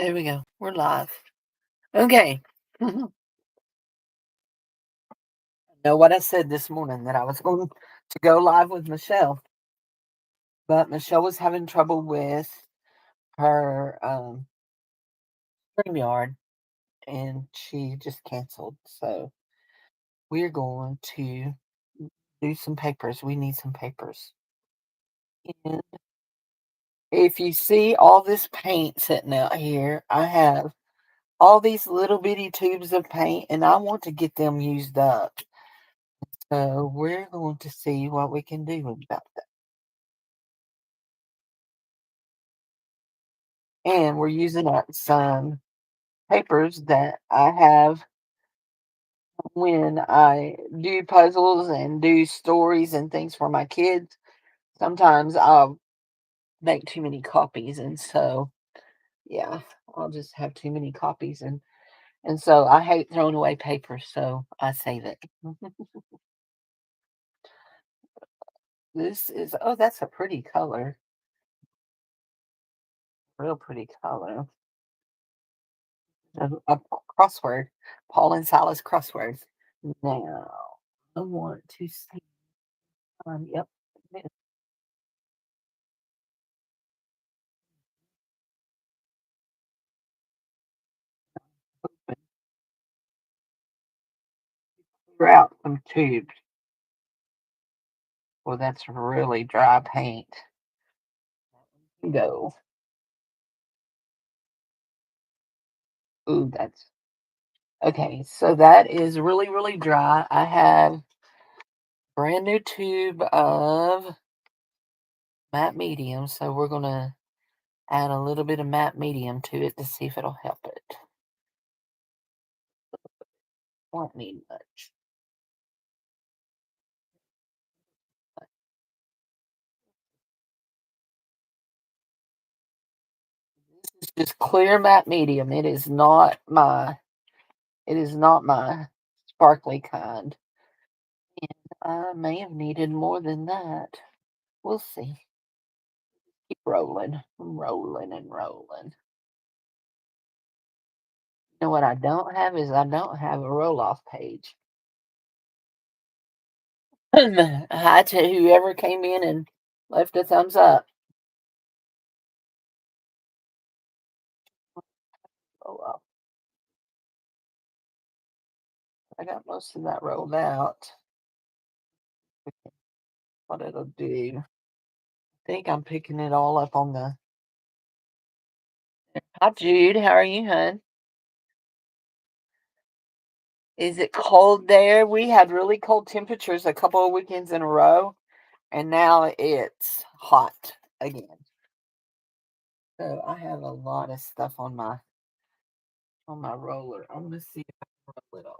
There we go. We're live. Okay. Know what I said this morning that I was going to go live with Michelle, but Michelle was having trouble with her StreamYard and she just canceled. So we're going to do some papers. We need some papers. And if you see all this paint sitting out here, I have all these little bitty tubes of paint and I want to get them used up. So we're going to see what we can do about that. And we're using up some papers that I have when I do puzzles and do stories and things for my kids. Sometimes I'll make too many copies, and so yeah, I'll just have too many copies, and so I hate throwing away paper, so I save it. This is that's a pretty color, real pretty color. A crossword, Paul and Silas crossword. Now I want to see. Yep. Clear out some tubes. Well, that's really dry paint. Go. Ooh, that's okay. So that is really, really dry. I have brand new tube of matte medium, so we're gonna add a little bit of matte medium to it to see if it'll help it. Won't need much. It's just clear matte medium. It is not my sparkly kind. I may have needed more than that. We'll see. Keep rolling, rolling and rolling. You know what I don't have is I don't have a roll off page. Hi to whoever came in and left a thumbs up. Oh well, I got most of that rolled out. What it'll do. I think I'm picking it all up on the. Hi Jude, how are you, hun? Is it cold there? We had really cold temperatures a couple of weekends in a row, and now it's hot again. So I have a lot of stuff on my roller. I'm gonna see if I can roll it off.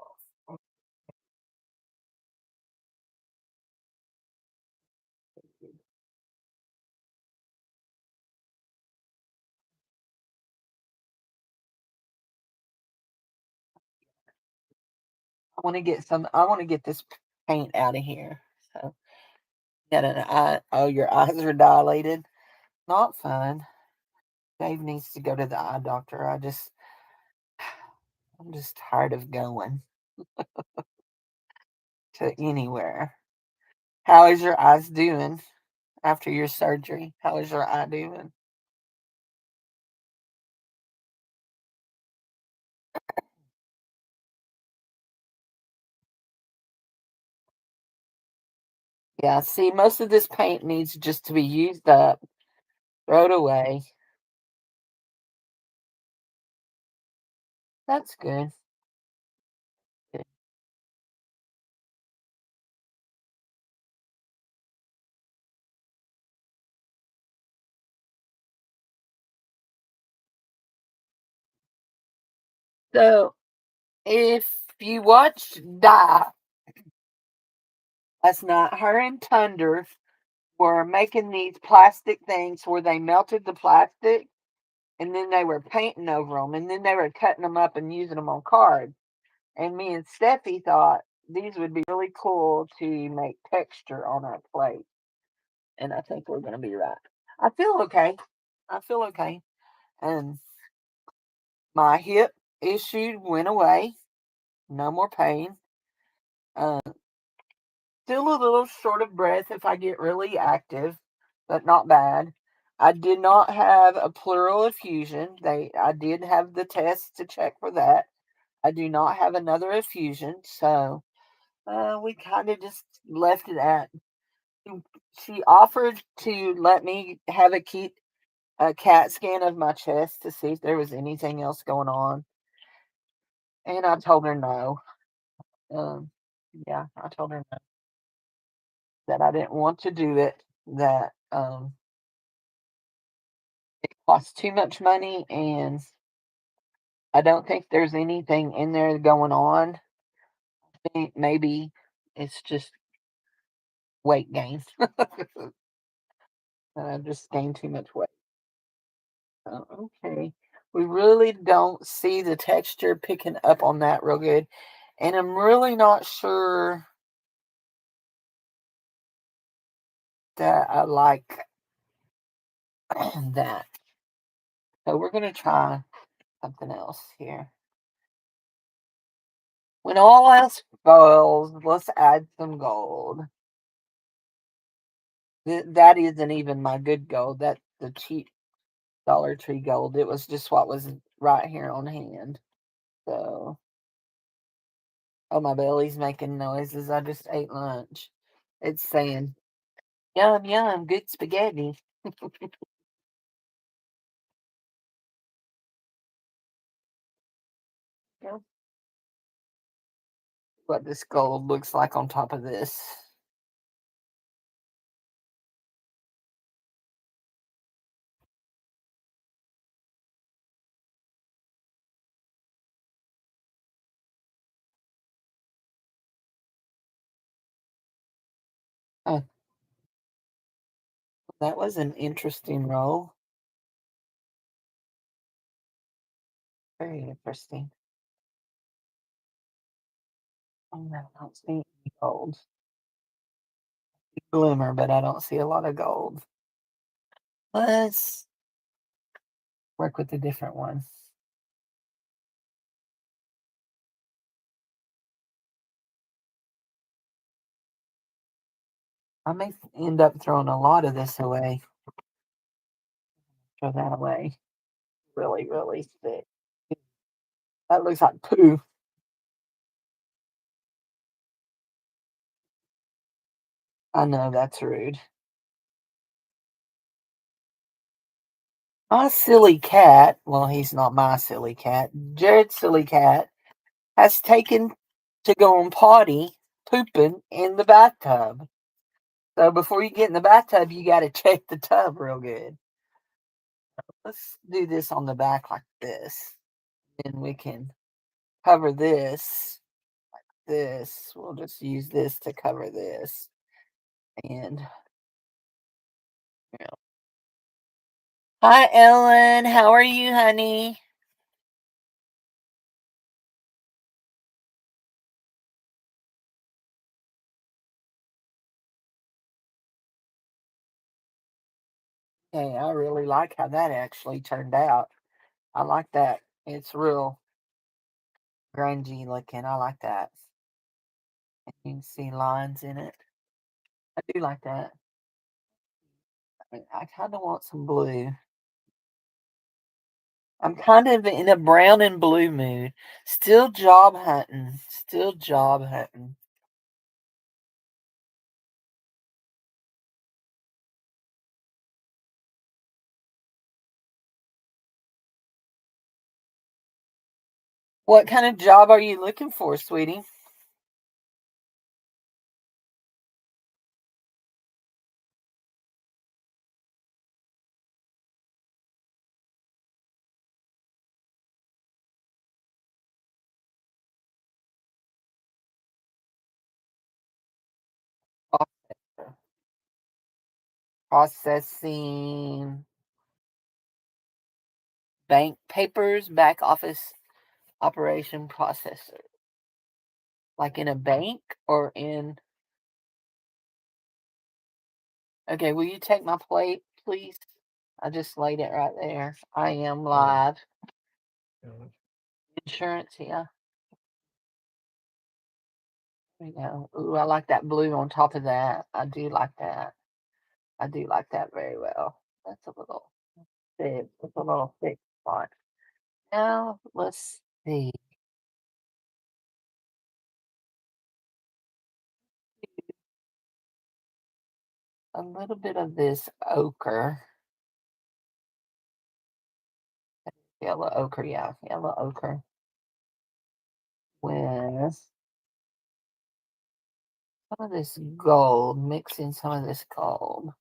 I want to get this paint out of here. So got an eye. Oh, your eyes are dilated. Not fun. Dave needs to go to the eye doctor. I'm just tired of going to anywhere. How is your eyes doing after your surgery? How is your eye doing? Yeah, see, most of this paint needs just to be used up, throw it away. That's good. Good. So, if you watched Die last night, her and Thunder were making these plastic things where they melted the plastic and then they were painting over them and then they were cutting them up and using them on cards. And me and Steffi thought these would be really cool to make texture on our plate. And I think we're going to be right. I feel okay. I feel okay. And My hip issue went away. No more pain. Uh, Still a little short of breath if I get really active, but not bad. I did not have a pleural effusion. I did have the test to check for that. I do not have another effusion, so we kind of just left it at. She offered to let me have a CAT scan of my chest to see if there was anything else going on, and I told her no. Um, yeah, I told her no, that I didn't want to do it. That it costs too much money, and I don't think there's anything in there going on. I think maybe it's just weight gain. I just gained too much weight. Okay. We really don't see the texture picking up on that real good. And I'm really not sure that I like that. So we're going to try something else here. When all else fails, let's add some gold. That isn't even my good gold. That's the cheap Dollar Tree gold. It was just what was right here on hand. So, oh, my belly's making noises. I just ate lunch. It's saying, yum, yum, good spaghetti. Yeah. What this gold looks like on top of this. Oh, that was an interesting roll. Very interesting. Oh, no, I don't see any gold. Glimmer, but I don't see a lot of gold. Let's work with a different one. I may end up throwing a lot of this away. Throw that away. Really, really thick. That looks like poo. I know that's rude. My silly cat, well, he's not my silly cat. Jared's silly cat has taken to go and potty, pooping in the bathtub. So before you get in the bathtub, you got to check the tub real good. Let's do this on the back like this. Then we can cover this. This. We'll just use this to cover this. And yeah. Hi, Ellen. How are you, honey? Hey, I really like how that actually turned out. I like that. It's real grungy looking. I like that. And you can see lines in it. I do like that. I kind of want some blue. I'm kind of in a brown and blue mood. Still job hunting. Still job hunting. What kind of job are you looking for, sweetie? Processor. Processing bank papers, back office operation processor. Like in a bank or in. Okay, will you take my plate, please? I just laid it right there. I am live. Insurance, yeah. You know, ooh, I like that blue on top of that. I do like that. I do like that very well. That's a little thick. It's a little thick spot. Now let's see. A little bit of this ochre, yellow ochre, yeah, yellow ochre with some of this gold, mixing some of this gold.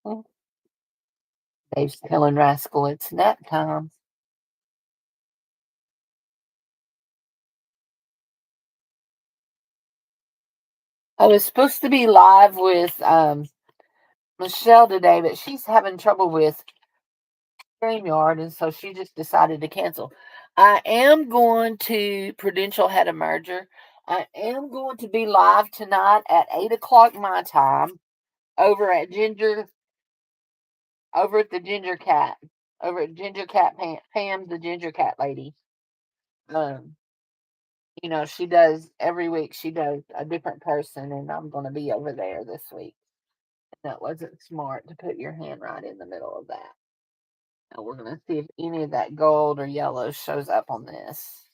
Hmm, Dave's telling Rascal it's nap time. I was supposed to be live with Michelle today, but she's having trouble with StreamYard, and so she just decided to cancel. I am going to Prudential had a merger. I am going to be live tonight at 8 o'clock my time over at over at the Ginger Cat, over at Ginger Cat Pam, the Ginger Cat lady. Um, she does every week. She does a different person, and I'm going to be over there this week. That wasn't smart to put your hand right in the middle of that. Now we're going to see if any of that gold or yellow shows up on this.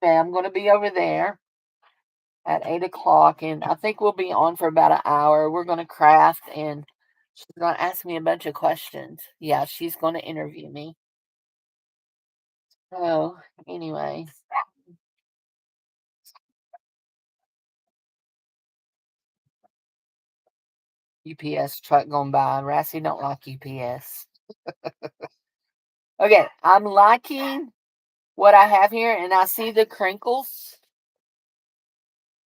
Okay, I'm going to be over there at 8 o'clock, and I think we'll be on for about an hour. We're going to craft, and she's going to ask me a bunch of questions. Yeah, she's going to interview me. So, anyway, UPS truck going by. Rassy don't like UPS. Okay, I'm liking what I have here, and I see the crinkles,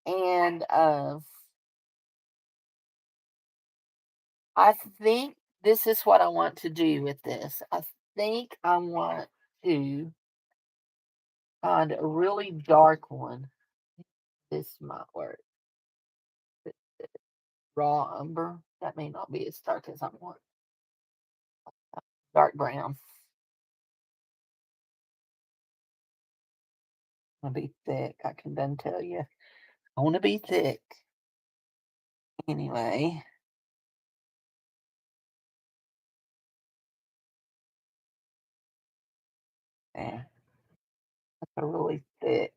and I think this is what I want to do with this. I think I want to find a really dark one. This might work. Raw umber. That may not be as dark as I want. Dark brown. I want to be thick. I can done tell you. I want to be thick. Anyway. Yeah, that's a really thick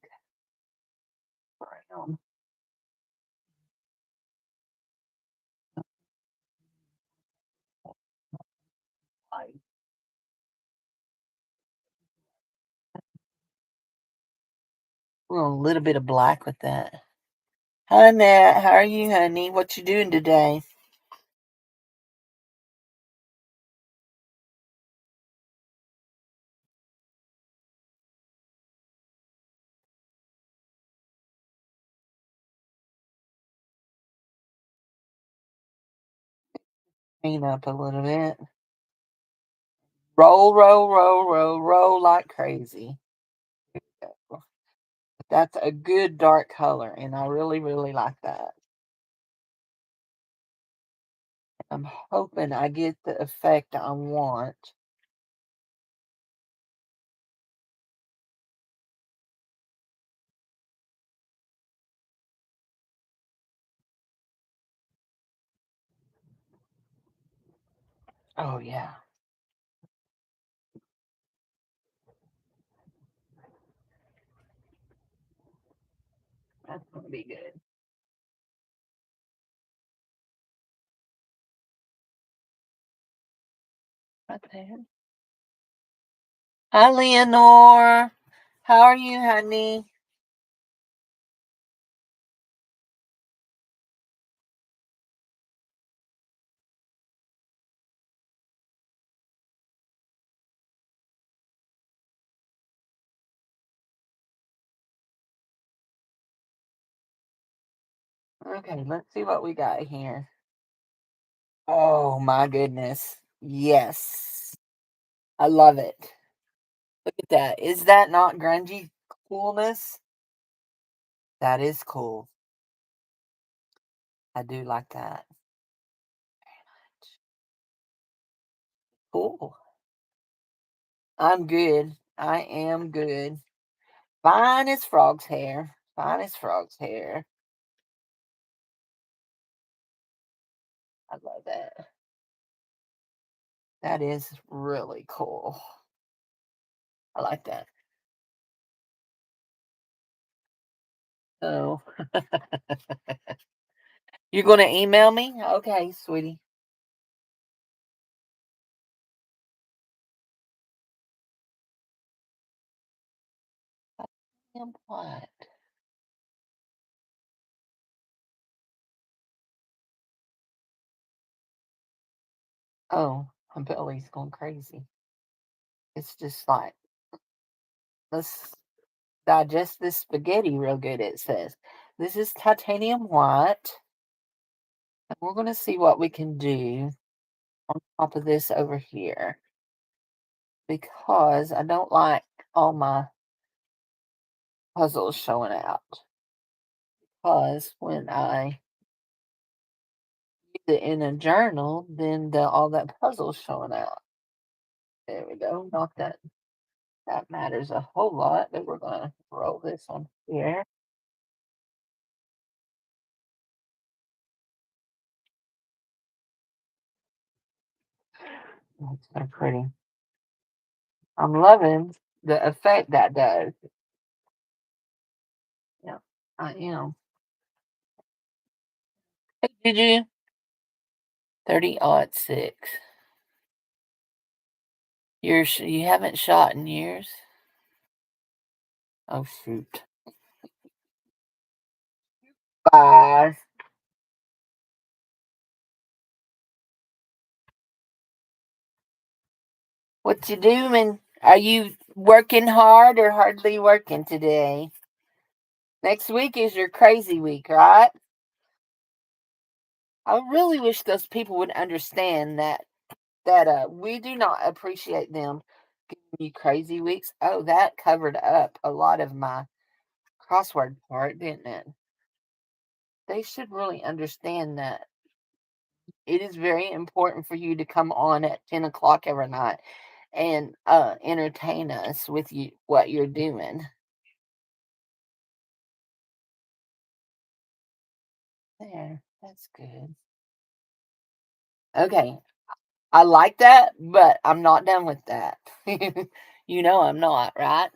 brown. Like, a little bit of black with that. Hi, Nat. How are you, honey? What you doing today? Clean up a little bit. Roll, roll, roll, roll, roll like crazy. That's a good dark color, and I really, really like that. I'm hoping I get the effect I want. Oh, yeah. That's going to be good. Right there. Hi, Leonore. How are you, honey? Okay, let's see what we got here. Oh, my goodness. Yes. I love it. Look at that. Is that not grungy coolness? That is cool. I do like that. Cool. I'm good. I am good. Fine as frog's hair. Fine as frog's hair. I love that. That is really cool. I like that. So, you're going to email me? Okay, sweetie. Damn what? Oh, my belly's going crazy. It's just like, let's digest this spaghetti real good, it says. This is titanium white. And we're going to see what we can do on top of this over here because I don't like all my puzzles showing out. Because when I use it in a journal, then all that puzzle showing out. There we go. Not that that matters a whole lot, but we're going to roll this on here. That's so pretty. I'm loving the effect that does. Yeah, I am. Hey, did you? 30-06. You haven't shot in years? Oh, shoot. Bye. What you doing? Are you working hard or hardly working today? Next week is your crazy week, right? I really wish those people would understand that we do not appreciate them giving you crazy weeks. Oh, that covered up a lot of my crossword part, didn't it? They should really understand that it is very important for you to come on at 10 o'clock every night and entertain us with what you're doing. There, that's good. Okay, I like that, but I'm not done with that. You know I'm not, right?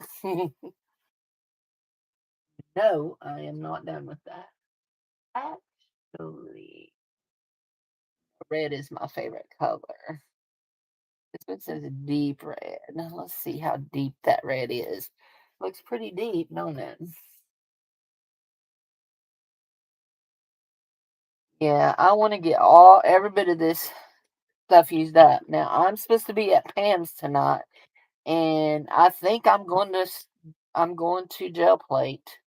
No, I am not done with that. Actually, red is my favorite color. This one says deep red. Now let's see how deep that red is. Looks pretty deep, don't it? Yeah, I want to get every bit of this stuff used up. Now I'm supposed to be at Pam's tonight, and I think I'm going to jail plate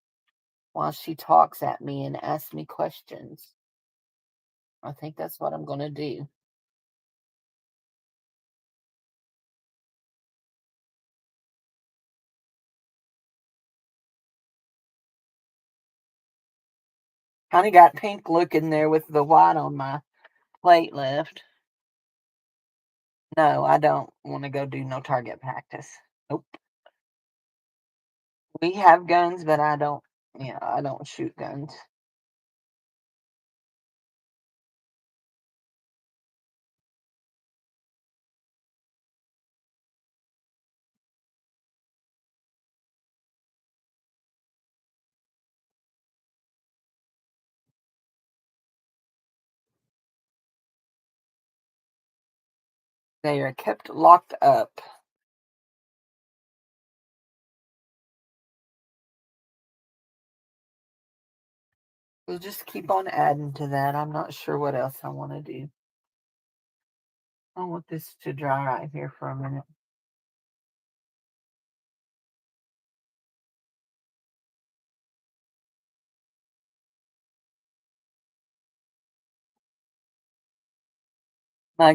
while she talks at me and asks me questions. I think that's what I'm going to do. Kind of got pink looking there with the white on my plate left. No, I don't want to go do no target practice. Nope. We have guns, but I don't. Yeah, I don't shoot guns. They are kept locked up. We'll just keep on adding to that. I'm not sure what else I want to do. I want this to dry right here for a minute. Our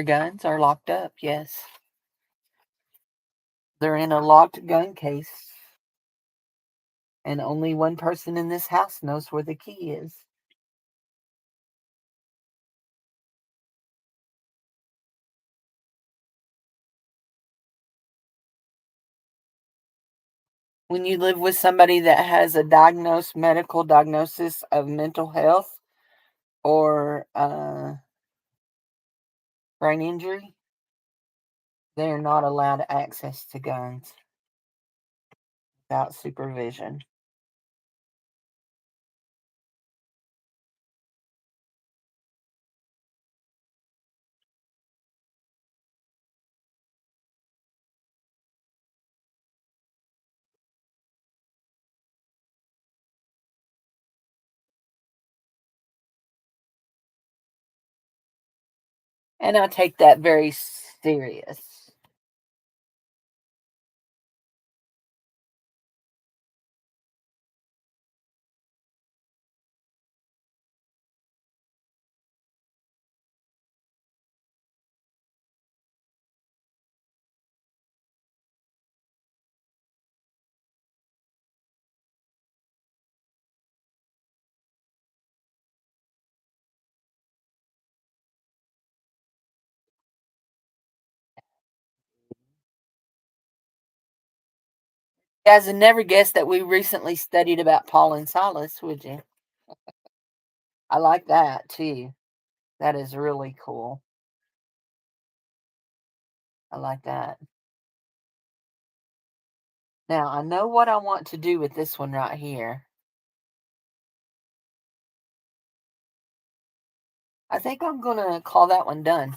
guns are locked up. Yes, they're in a locked gun case, and only one person in this house knows where the key is. when you live with somebody that has a diagnosed medical diagnosis of mental health or brain injury, they're not allowed access to guns without supervision. And I take that very serious. You guys would never guess that we recently studied about Paul and Silas, would you? I like that too. That is really cool. I like that. Now, I know what I want to do with this one right here. I think I'm going to call that one done.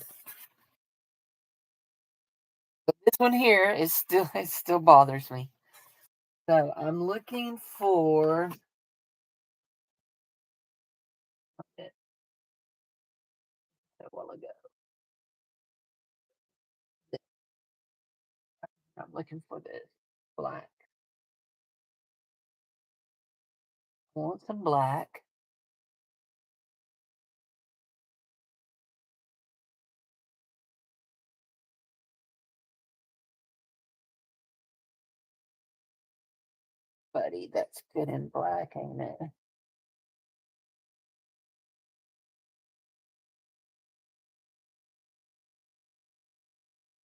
But this one here is still, it still bothers me. So I'm looking for it a while ago. I'm looking for this black. I want some black. Buddy, that's good in black, ain't it?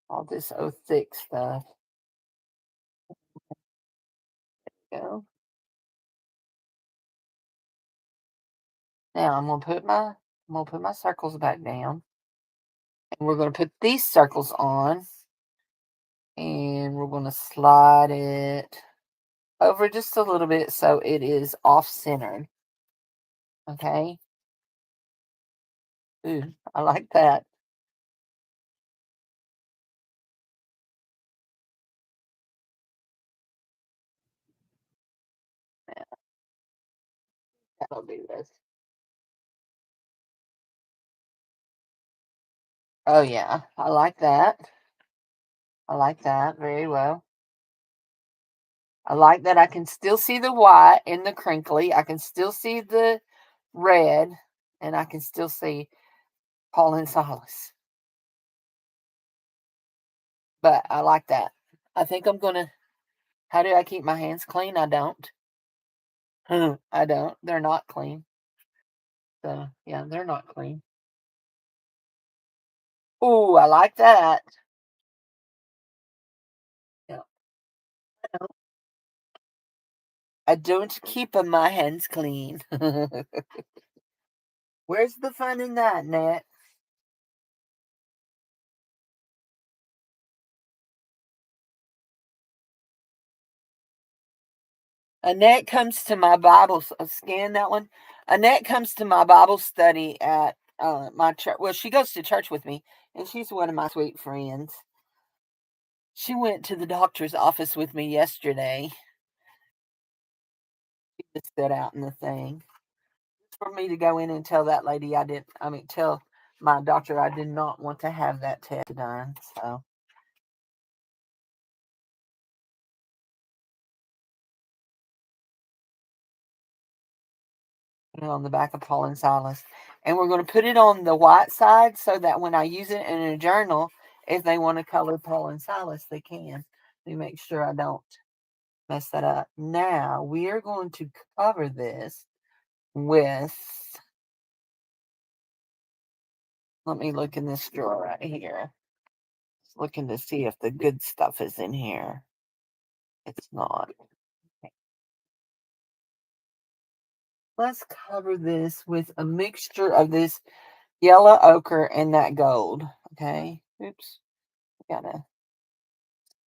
All this oh thick stuff. Go. Now I'm gonna put my circles back down. And we're gonna put these circles on. And we're gonna slide it over just a little bit so it is off centered. Okay. Ooh, I like that. Yeah, that'll do this. Oh yeah, I like that. I like that very well. I like that I can still see the white in the crinkly. I can still see the red, and I can still see Paul and Silas. But I like that. I think I'm gonna. How do I keep my hands clean? I don't. I don't. They're not clean. So yeah, they're not clean. Ooh, I like that. Yeah. I don't keep my hands clean. Where's the fun in that, Nat? Annette comes to my Bible. Scan that one. Annette comes to my Bible study at my church. Well, she goes to church with me, and she's one of my sweet friends. She went to the doctor's office with me yesterday. She just sat out in the thing for me to go in and tell that lady I didn't. I mean, tell my doctor I did not want to have that test done. So on the back of Paul and Silas. And we're going to put it on the white side so that when I use it in a journal, if they want to color Paul and Silas, they can. Let me make sure I don't mess that up. Now we are going to cover this with, let me look in this drawer right here. Just looking to see if the good stuff is in here. It's not. let's cover this with a mixture of this yellow ochre and that gold. Okay. Oops. Got a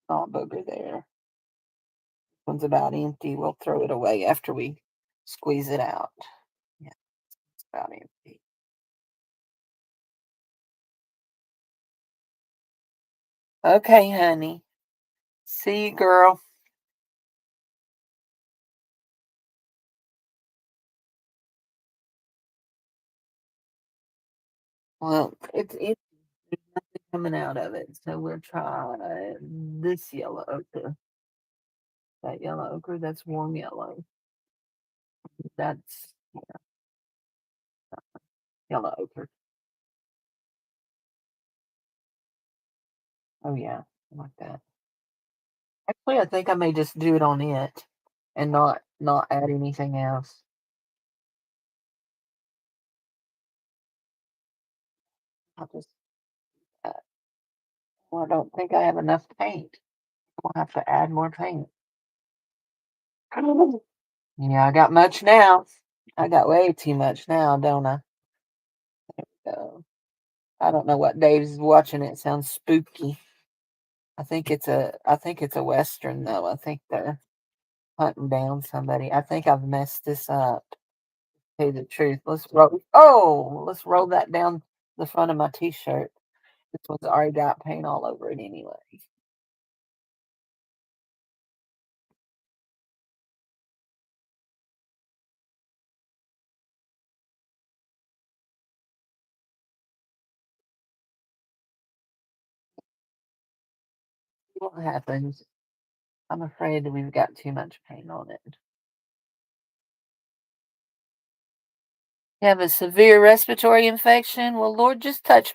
small booger there. One's about empty. We'll throw it away after we squeeze it out. Yeah, it's about empty. Okay, honey. See you, girl. Well, it's nothing coming out of it, so we'll try this yellow ochre. That yellow ochre, that's warm yellow. That's yellow ochre. Oh yeah, I like that. Actually, I think I may just do it on it and not add anything else. I'll just. Uh, well, I don't think I have enough paint. We'll have to add more paint. Yeah, I got much now. I got way too much now, don't I? So, I don't know what Dave's watching. It sounds spooky. I think it's a western though. I think they're hunting down somebody. I think I've messed this up. To tell you the truth. Let's roll that down the front of my t-shirt. This one's already got paint all over it anyway. See what happens. I'm afraid that we've got too much paint on it. You have a severe respiratory infection? Well, Lord, just touch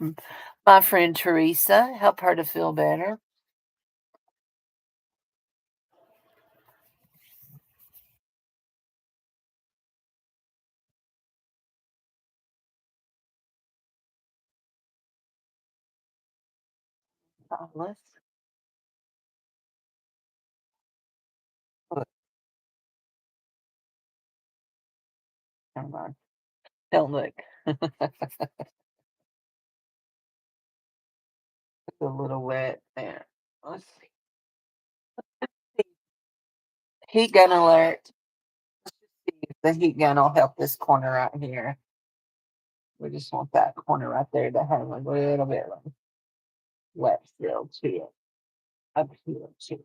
my friend Teresa. Help her to feel better. Let's look. Come on. Don't look. It's a little wet there. Let's see. Heat gun alert. See if the heat gun will help this corner right here. We just want that corner right there to have a little bit of wet still to it. Up here too.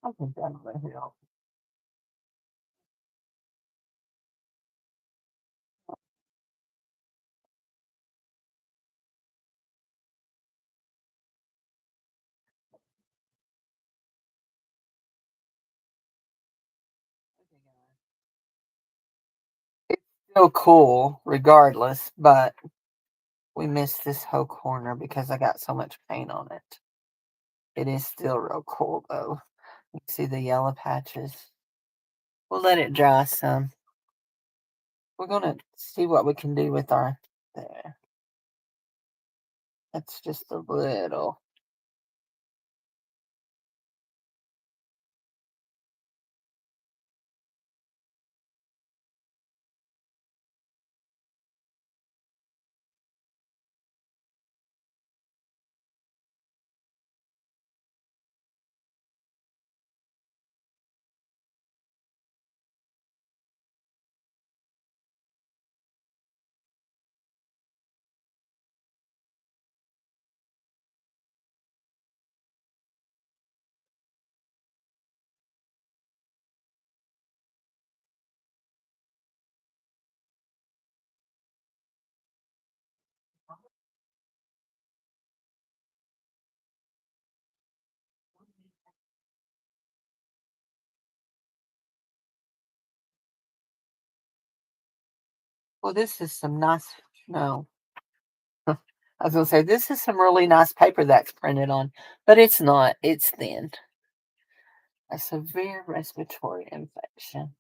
I think that'll help. It's still cool regardless, but we missed this whole corner because I got so much paint on it. It is still real cool though. You see the yellow patches. We'll let it dry some. We're gonna see what we can do with our there. That's just a little. Well, this is some nice. No, I was gonna say this is some really nice paper that's printed on, but it's not. It's thin. A severe respiratory infection.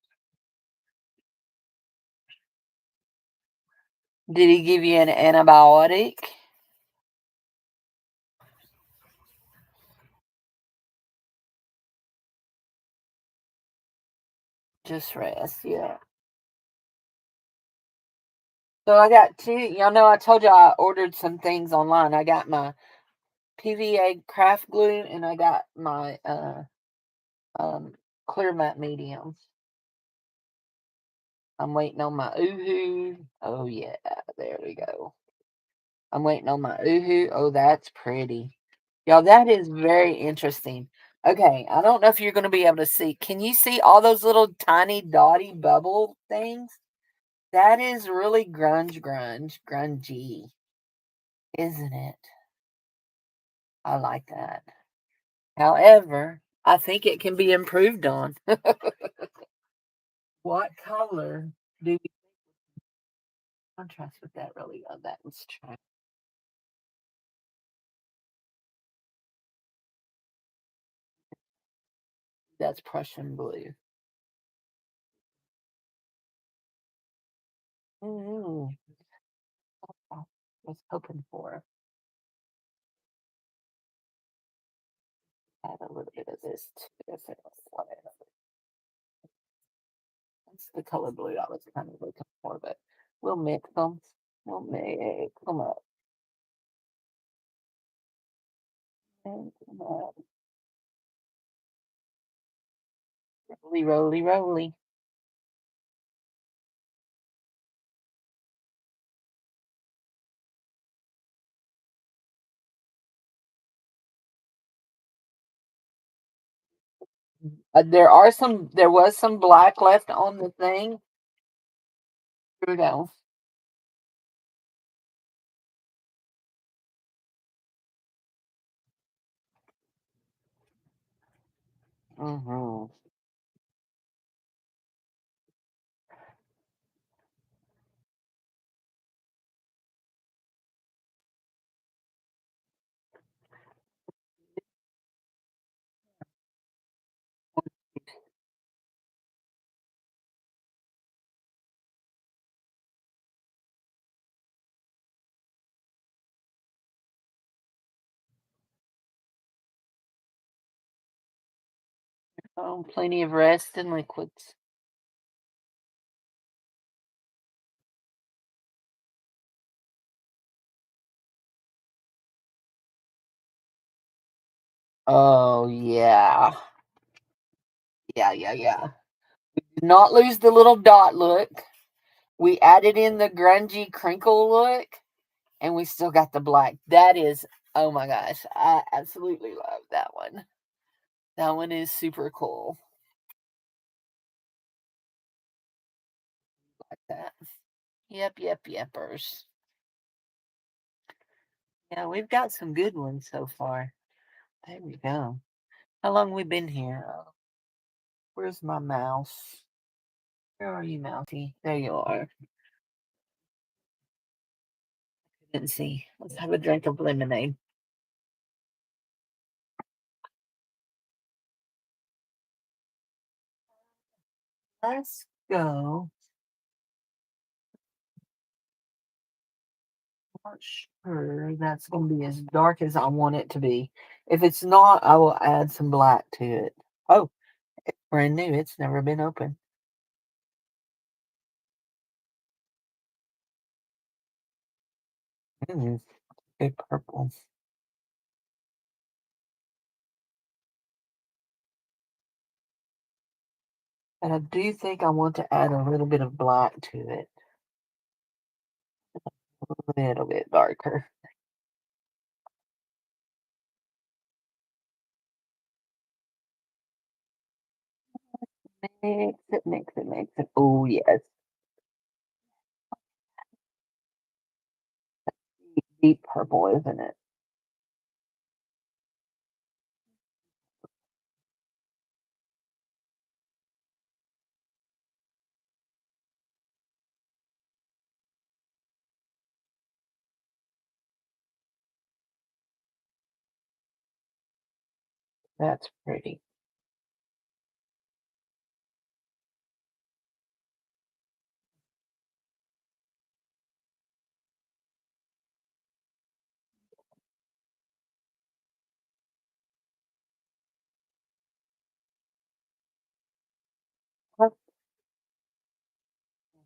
Did he give you an antibiotic? Just rest, yeah. So I got two. Y'all know I told you I ordered some things online. I got my PVA craft glue and I got my um clear matte medium. I'm waiting on my Uhu. Oh yeah, there we go. I'm waiting on my Uhu. Oh, that's pretty. Y'all, that is very interesting. Okay, I don't know if you're going to be able to see. Can you see all those little tiny dotty bubble things? That is really grungy, isn't it? I like that. However, I think it can be improved on. What color do you contrast with that really well? That was try. That's Prussian blue. Mm, I was hoping for add a little bit of this too. If it was whatever. That's the color blue I was kind of looking for, but we'll mix them. We'll mix them up. Mix 'em up. Roly, roly, roly. There was some black left on the thing. Here we go. Mm-hmm. Oh, plenty of rest and liquids. Oh yeah. Yeah, yeah, yeah. Did not lose the little dot look. We added in the grungy crinkle look and we still got the black. That is, oh my gosh, I absolutely love that one. That one is super cool. Like that. Yep, yep, yepers. Yeah, we've got some good ones so far. There we go. How long we been here? Where's my mouse? Where are you, Mousy? There you are. Didn't see. Let's have a drink of lemonade. Let's go. Not sure that's going to be as dark as I want it to be. If it's not, I will add some black to it. Oh, it's brand new. It's never been open. Mm, good purple. And I do think I want to add a little bit of black to it. A little bit darker. Mix it, mix it, mix it. Oh, yes. Deep purple, isn't it? That's pretty.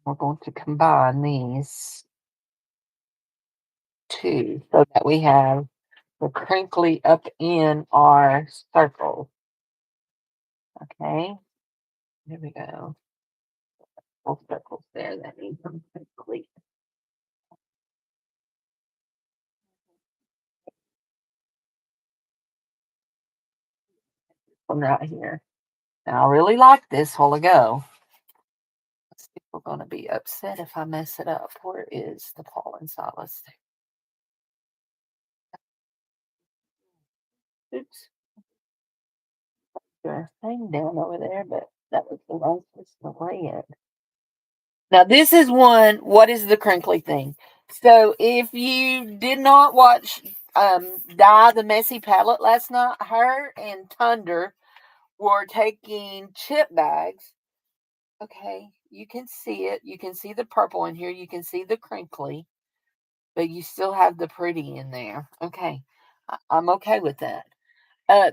We're going to combine these two so that we have the crinkly up in our circle. Okay, there we go. Full circles there that need some crinkly. One right here. Now, I really like this while ago. People are going to be upset if I mess it up. Where is the Paul and Silas? Oops. There's a thing down over there, but that was the longest red. Now, this is one. What is the crinkly thing? So, if you did not watch Dye the Messy Palette last night, her and Thunder were taking chip bags. Okay, you can see it. You can see the purple in here. You can see the crinkly, but you still have the pretty in there. Okay, I'm okay with that.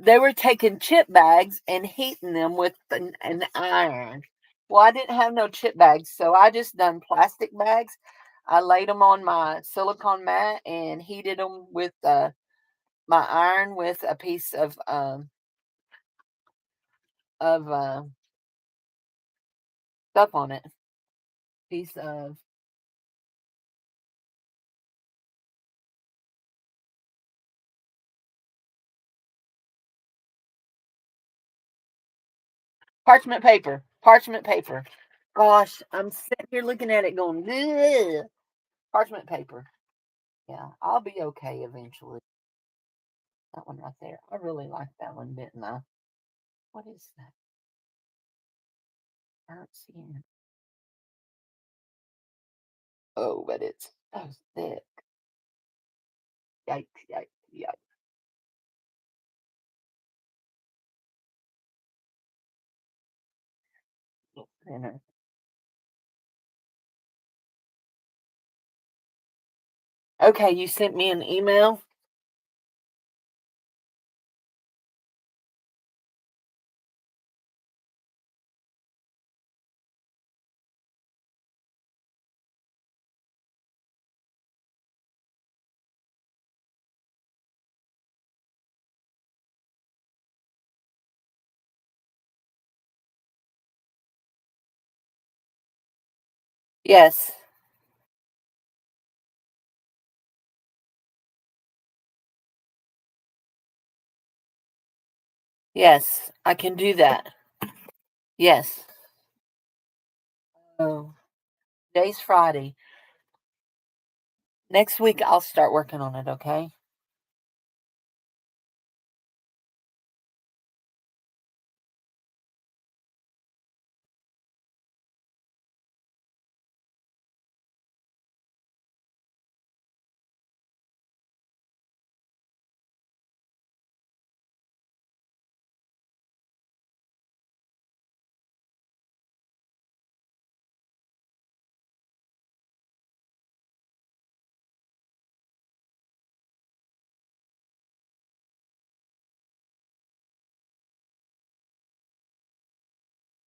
They were taking chip bags and heating them with an iron. Well, I didn't have no chip bags, so I just done plastic bags. I laid them on my silicone mat and heated them with my iron with a piece of stuff on it. Piece of parchment paper. Parchment paper. Gosh, I'm sitting here looking at it going, ugh. Parchment paper. Yeah, I'll be okay eventually. That one right there. I really like that one, didn't I? What is that? I don't see it. Oh, but it's so thick. Yikes, yikes, yikes. Thinner. Okay, you sent me an email. Yes, yes, I can do that. Yes. Oh, today's Friday. Next week I'll start working on it, okay?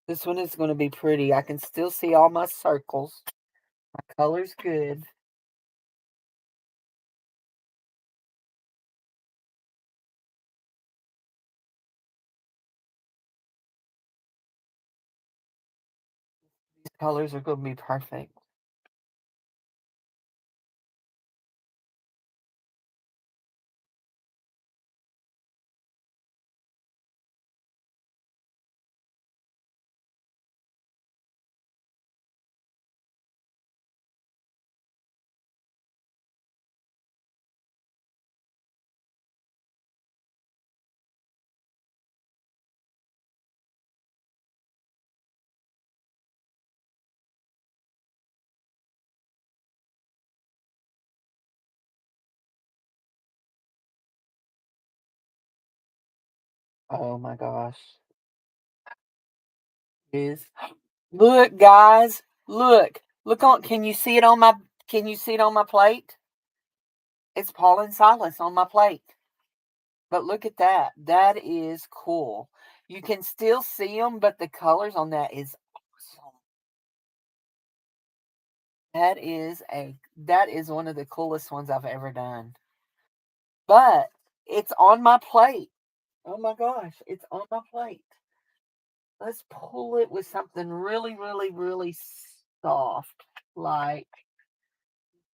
This one is going to be pretty. I can still see all my circles. My color's good. These colors are going to be perfect. Oh my gosh. Is look, guys. Look. Look on can you see it on my plate? It's Paul and Silas on my plate. But look at that. That is cool. You can still see them, but the colors on that is awesome. that is one of the coolest ones I've ever done. But it's on my plate. Oh my gosh, it's on my plate. Let's pull it with something really, really, really soft, like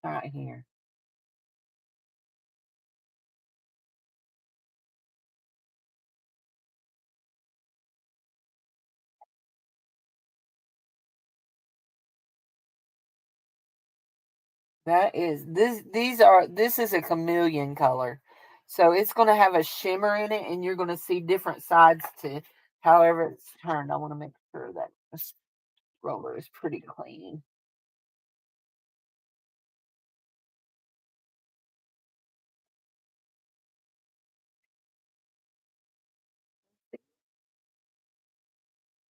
right here. That is this. This is a chameleon color, so it's going to have a shimmer in it, and you're going to see different sides to however it's turned. I want to make sure that this roller is pretty clean.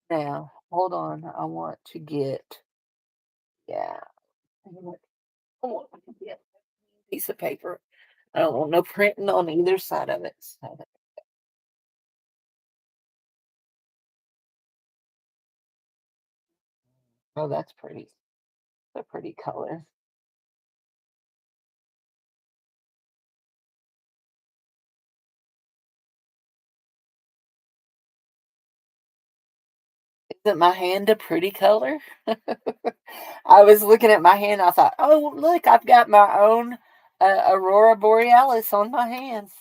Now, hold on. I want to get, yeah, I want to get a piece of paper. I don't want no printing on either side of it. Oh, that's pretty. It's a pretty color. Isn't my hand a pretty color? I was looking at my hand. I thought, oh, look, I've got my own Aurora Borealis on my hands.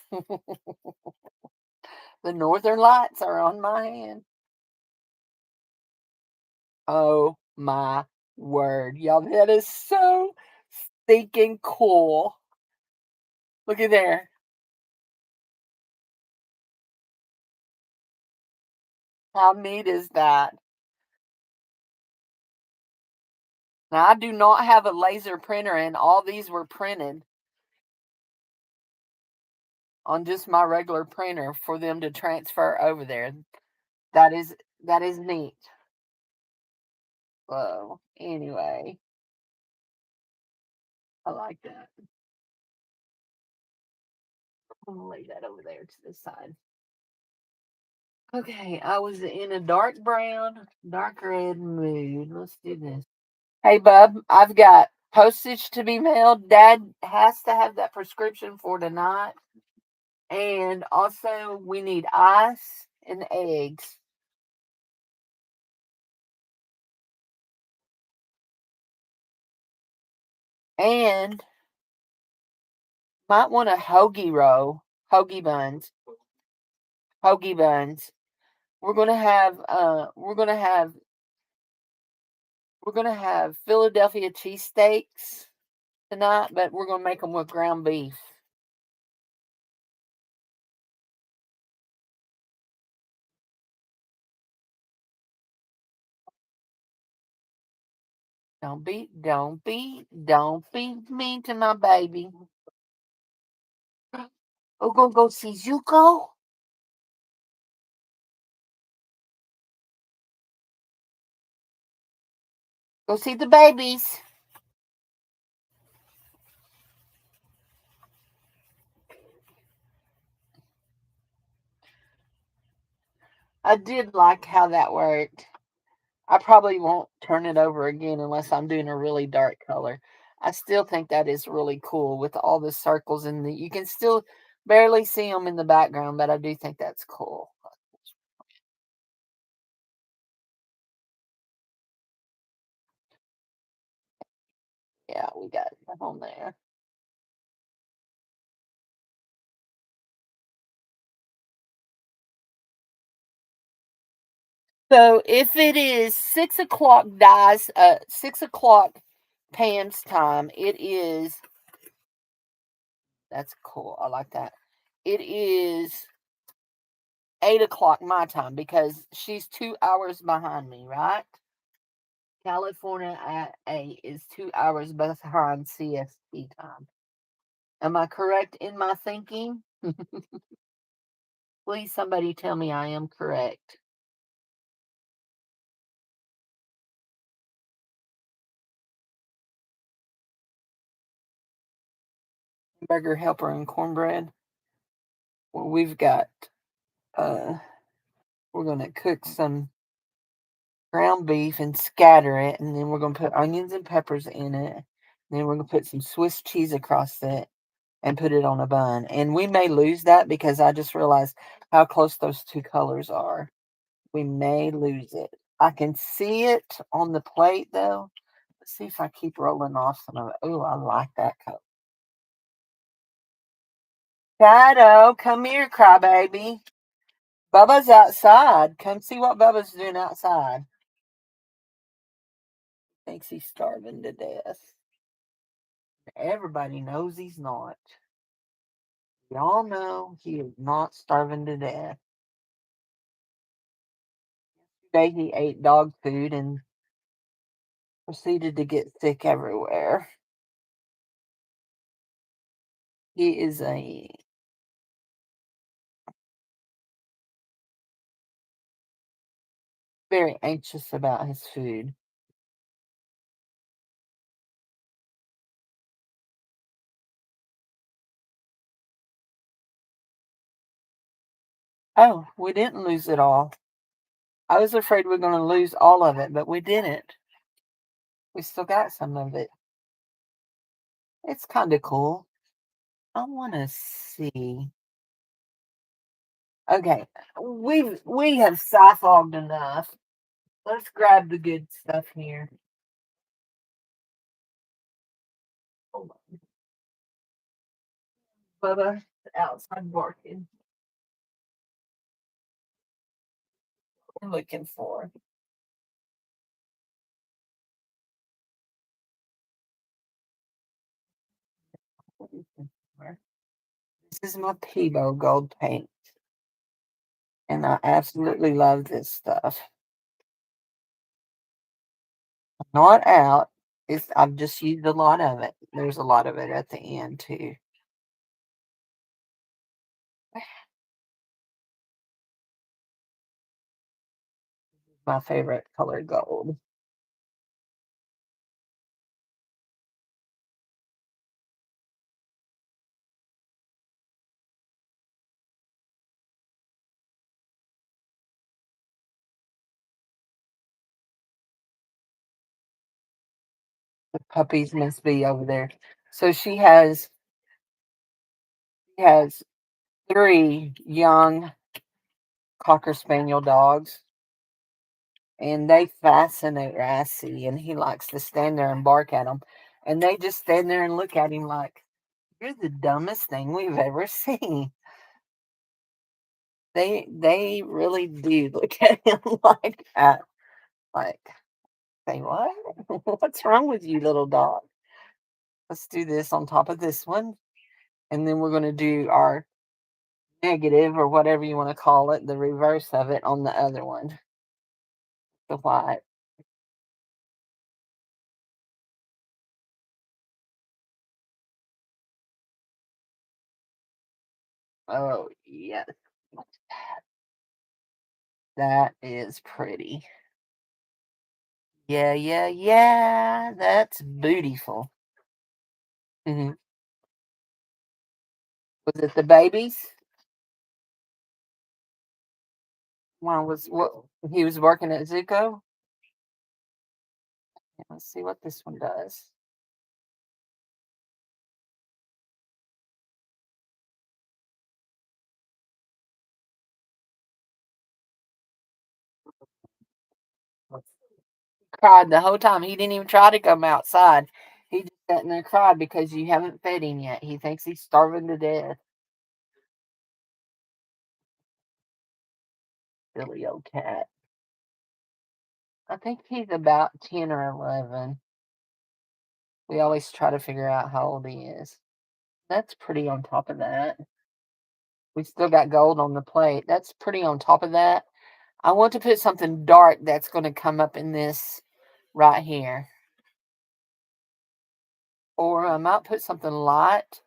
The Northern Lights are on my hand. Oh my word. Y'all, that is so stinking cool. Look at there. How neat is that? Now, I do not have a laser printer, and all these were printed on just my regular printer for them to transfer over there. That is that is neat. So anyway, I like that. I'm gonna lay that over there to the side. Okay, I was in a dark brown, dark red mood. Let's do this. Hey, bub, I've got postage to be mailed. Dad has to have that prescription for tonight. And also, we need ice and eggs. And might want a hoagie roll, hoagie buns, hoagie buns. We're gonna have Philadelphia cheesesteaks tonight, but we're gonna make them with ground beef. Don't be mean to my baby. We're gonna go see Zuko. Go see the babies. I did like how that worked. I probably won't turn it over again unless I'm doing a really dark color. I still think that is really cool with all the circles and you can still barely see them in the background, but I do think that's cool. Yeah, we got it on there. So if it is 6 o'clock dies, 6 o'clock Pam's time, it is. That's cool. I like that. It is 8 o'clock my time because she's 2 hours behind me, right? California at 8 is 2 hours behind CST time. Am I correct in my thinking? Please, somebody tell me I am correct. Burger helper and cornbread. Well, we've got. Uh, we're gonna cook some ground beef and scatter it, and then we're gonna put onions and peppers in it. Then we're gonna put some Swiss cheese across it and put it on a bun. And we may lose that because I just realized how close those two colors are. We may lose it. I can see it on the plate though. Let's see if I keep rolling off some of it. Oh, I like that color. Shadow, come here, crybaby. Bubba's outside. Come see what Bubba's doing outside. Thinks he's starving to death. Everybody knows he's not. Y'all know he is not starving to death. Today he ate dog food and proceeded to get sick everywhere. He is very anxious about his food. Oh, we didn't lose it all. I was afraid we were going to lose all of it, but we didn't. We still got some of it. It's kind of cool. I want to see. Okay, we have sci-fogged enough. Let's grab the good stuff here. Hold on. Bubba, outside barking. I'm looking for. This is my Peebo gold paint, and I absolutely love this stuff. Not out. I've just used a lot of it. There's a lot of it at the end too. My favorite color, gold. The puppies must be over there. So she has three young Cocker Spaniel dogs, and they fascinate Rassie, and he likes to stand there and bark at them. And they just stand there and look at him like, "You're the dumbest thing we've ever seen." They really do look at him like that. Like, say what? What's wrong with you, little dog? Let's do this on top of this one, and then we're going to do our negative or whatever you want to call it, the reverse of it on the other one, the white. Oh yes, that is pretty. Yeah, yeah, yeah. That's beautiful. Hmm. Was it the babies? One was what he was working at Zuko. Let's see what this one does. Cried the whole time. He didn't even try to come outside. He just sat in there and cried because you haven't fed him yet. He thinks he's starving to death. Silly old cat. I think he's about 10 or 11. We always try to figure out how old he is. That's pretty on top of that. We still got gold on the plate. That's pretty on top of that. I want to put something dark that's going to come up in this right here. Or I might put something light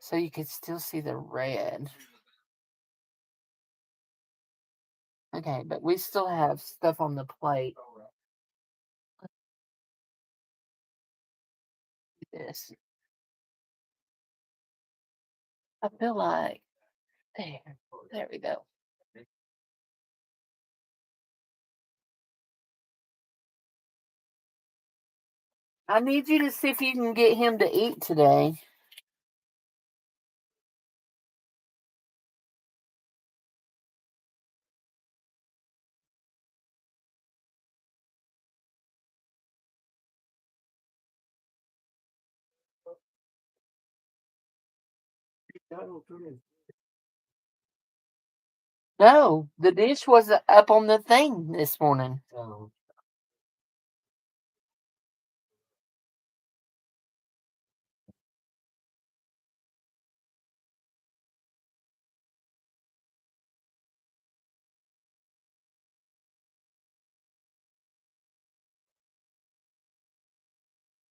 so you can still see the red. Okay, but we still have stuff on the plate. This. I feel like there we go. I need you to see if you can get him to eat today. No, the dish was up on the thing this morning.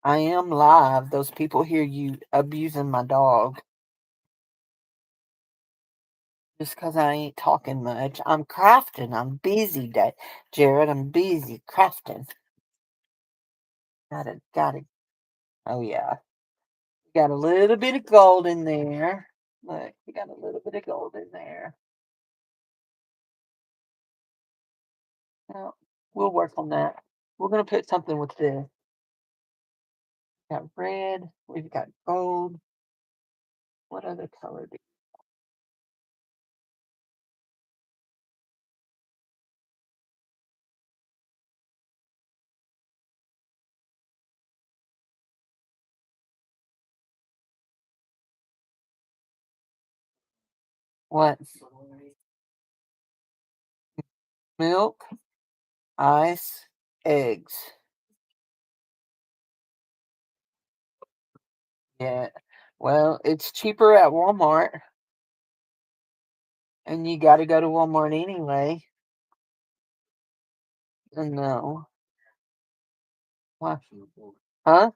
I am live. Those people hear you abusing my dog. Just 'cause I ain't talking much. I'm crafting. I'm busy, Jared. I'm busy crafting. Got it. Oh, yeah. Got a little bit of gold in there. Look, we got a little bit of gold in there. Well, we'll work on that. We're going to put something with this. Got red. We've got gold. What other color do what? Milk, ice, eggs. Yeah. Well, it's cheaper at Walmart, and you got to go to Walmart anyway. No. Why? Huh?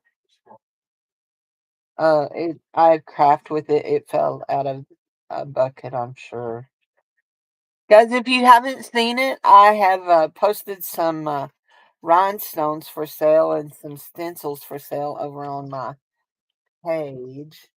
I craft with it. It fell out of a bucket, I'm sure. Guys, if you haven't seen it, I have posted some rhinestones for sale and some stencils for sale over on my page.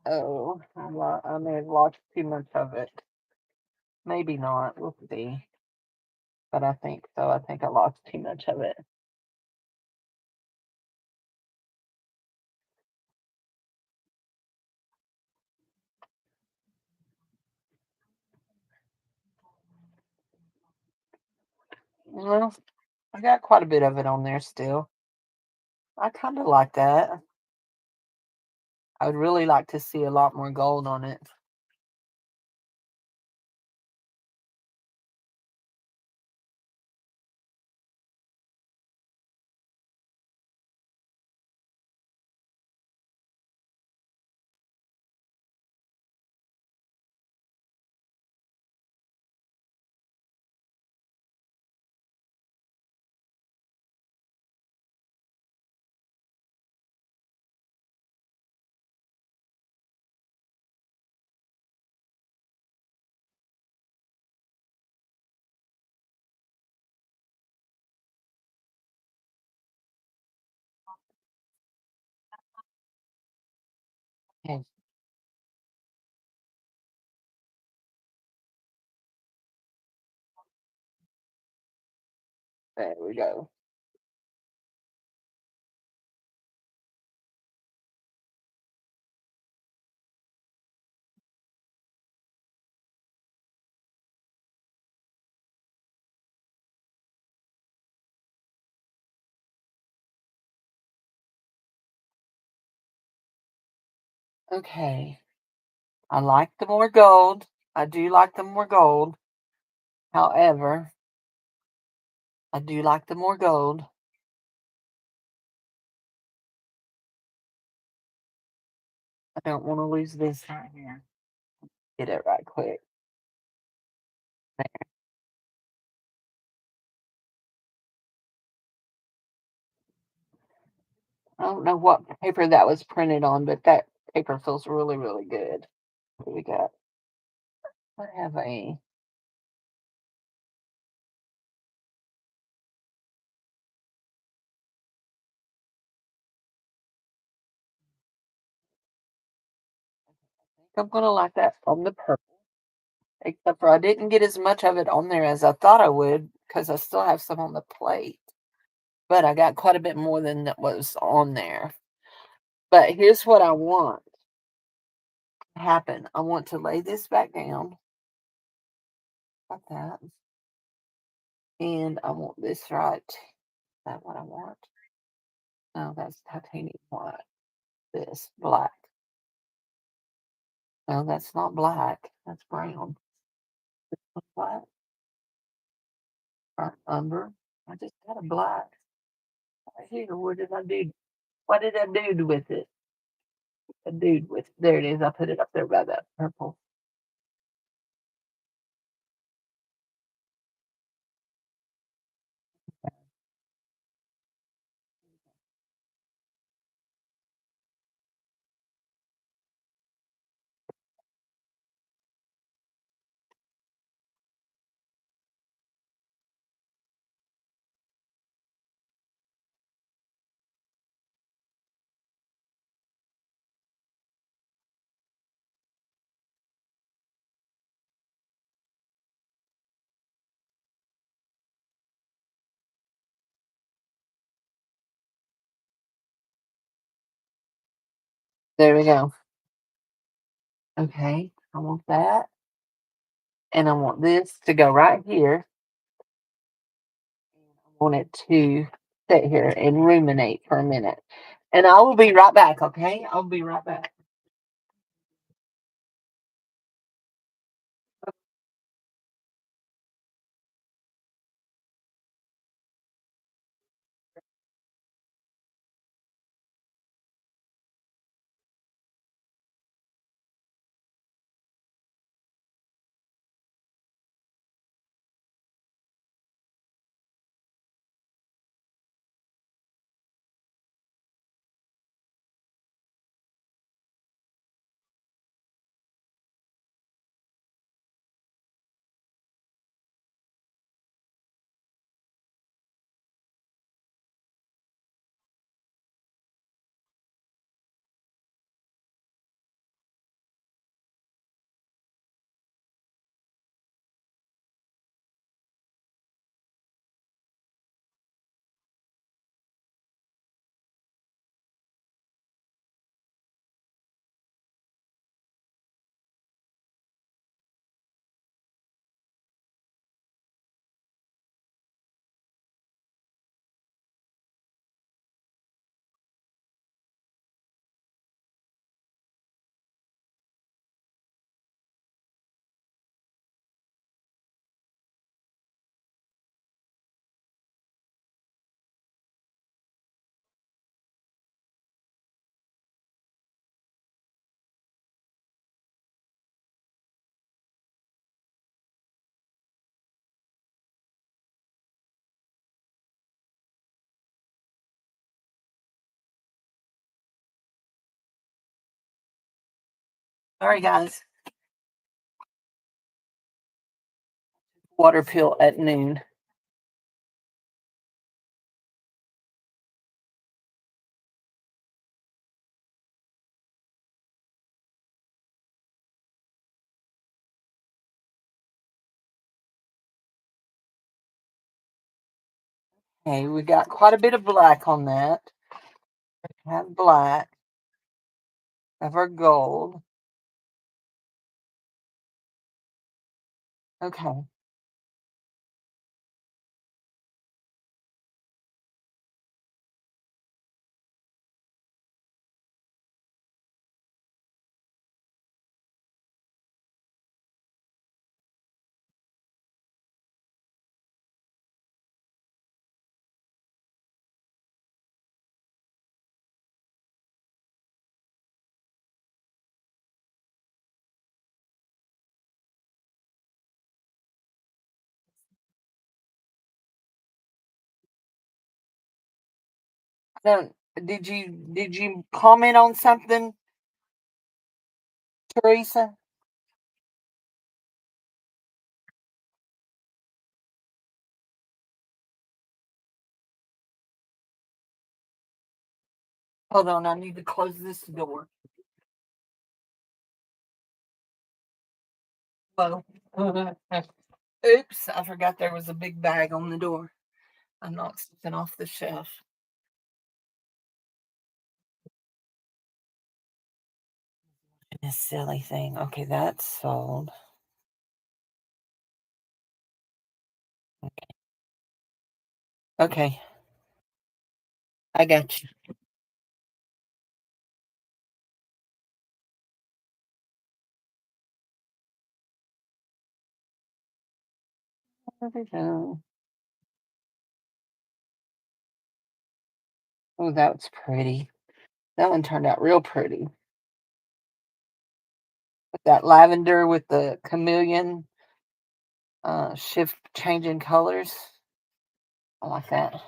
Oh, I may have lost too much of it. Maybe not. We'll see. But I think so. I think I lost too much of it. Well, I got quite a bit of it on there still. I kind of like that. I would really like to see a lot more gold on it. Okay, there we go. Okay. I like the more gold. I do like the more gold. However, I do like the more gold. I don't want to lose this right here. Get it right quick. I don't know what paper that was printed on, but that paper feels really, really good. What do we got? I have a I'm gonna like that on the purple, except for I didn't get as much of it on there as I thought I would because I still have some on the plate. But I got quite a bit more than that was on there. But here's what I want to happen. I want to lay this back down like that. And I want this right. Is that what I want? No, that's titanium white. This black. No, that's not black. That's brown. Black. Or umber. I just got a black right here. What did I do? What did I do with it? A dude with there it is. I put it up there by that purple. There we go. Okay, I want that, and I want this to go right here. I want it to sit here and ruminate for a minute, and I will be right back. Okay, I'll be right back. Sorry, guys. Water pill at noon. Okay, we got quite a bit of black on that. Have black. Have our gold. Okay. Don't did you comment on something, Teresa? Hold on, I need to close this door. Oh. Oops, I forgot there was a big bag on the door. I knocked something off the shelf. This silly thing. Okay, that's sold. Okay, I got you. There we go. Oh, that's pretty. That one turned out real pretty. With that lavender with the chameleon shift changing colors. I like that.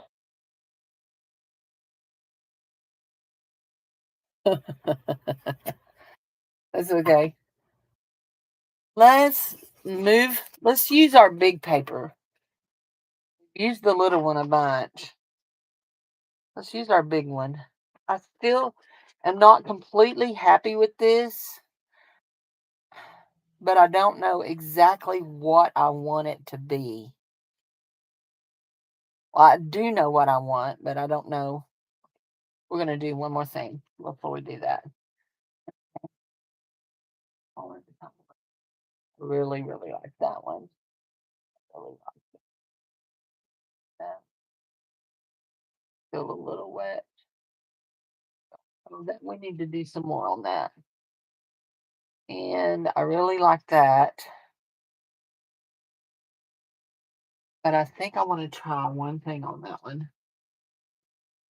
That's okay. Let's let's use our big paper. Use the little one a bunch. Let's use our big one. I still am not completely happy with this, but I don't know exactly what I want it to be. Well, I do know what I want, but I don't know. We're going to do one more thing before we do that. Really, really like that one. Really like that. Feel a little wet. So that we need to do some more on that. And I really like that. But I think I want to try one thing on that one.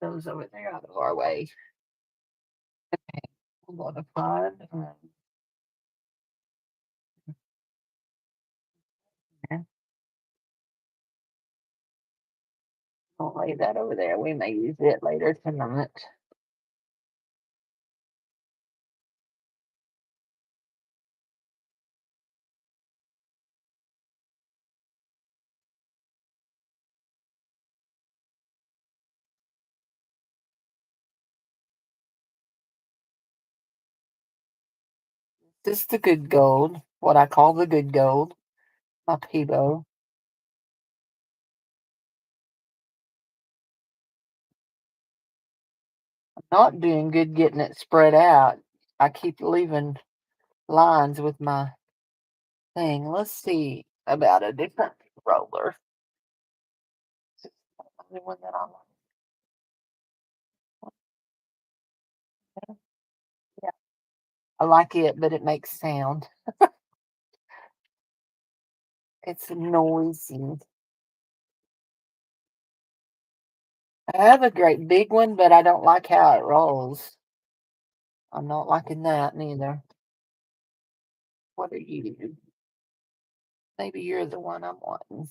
Those over there out of our way. I'm going to find. I'll lay that over there. We may use it later tonight. This is the good gold, what I call the good gold, my Peebo. I'm not doing good getting it spread out. I keep leaving lines with my thing. Let's see about a different roller. This is the only one that I like. Yeah, I like it, but it makes sound. It's noisy. I have a great big one, but I don't like how it rolls. I'm not liking that neither. What are you? Maybe you're the one I'm wanting.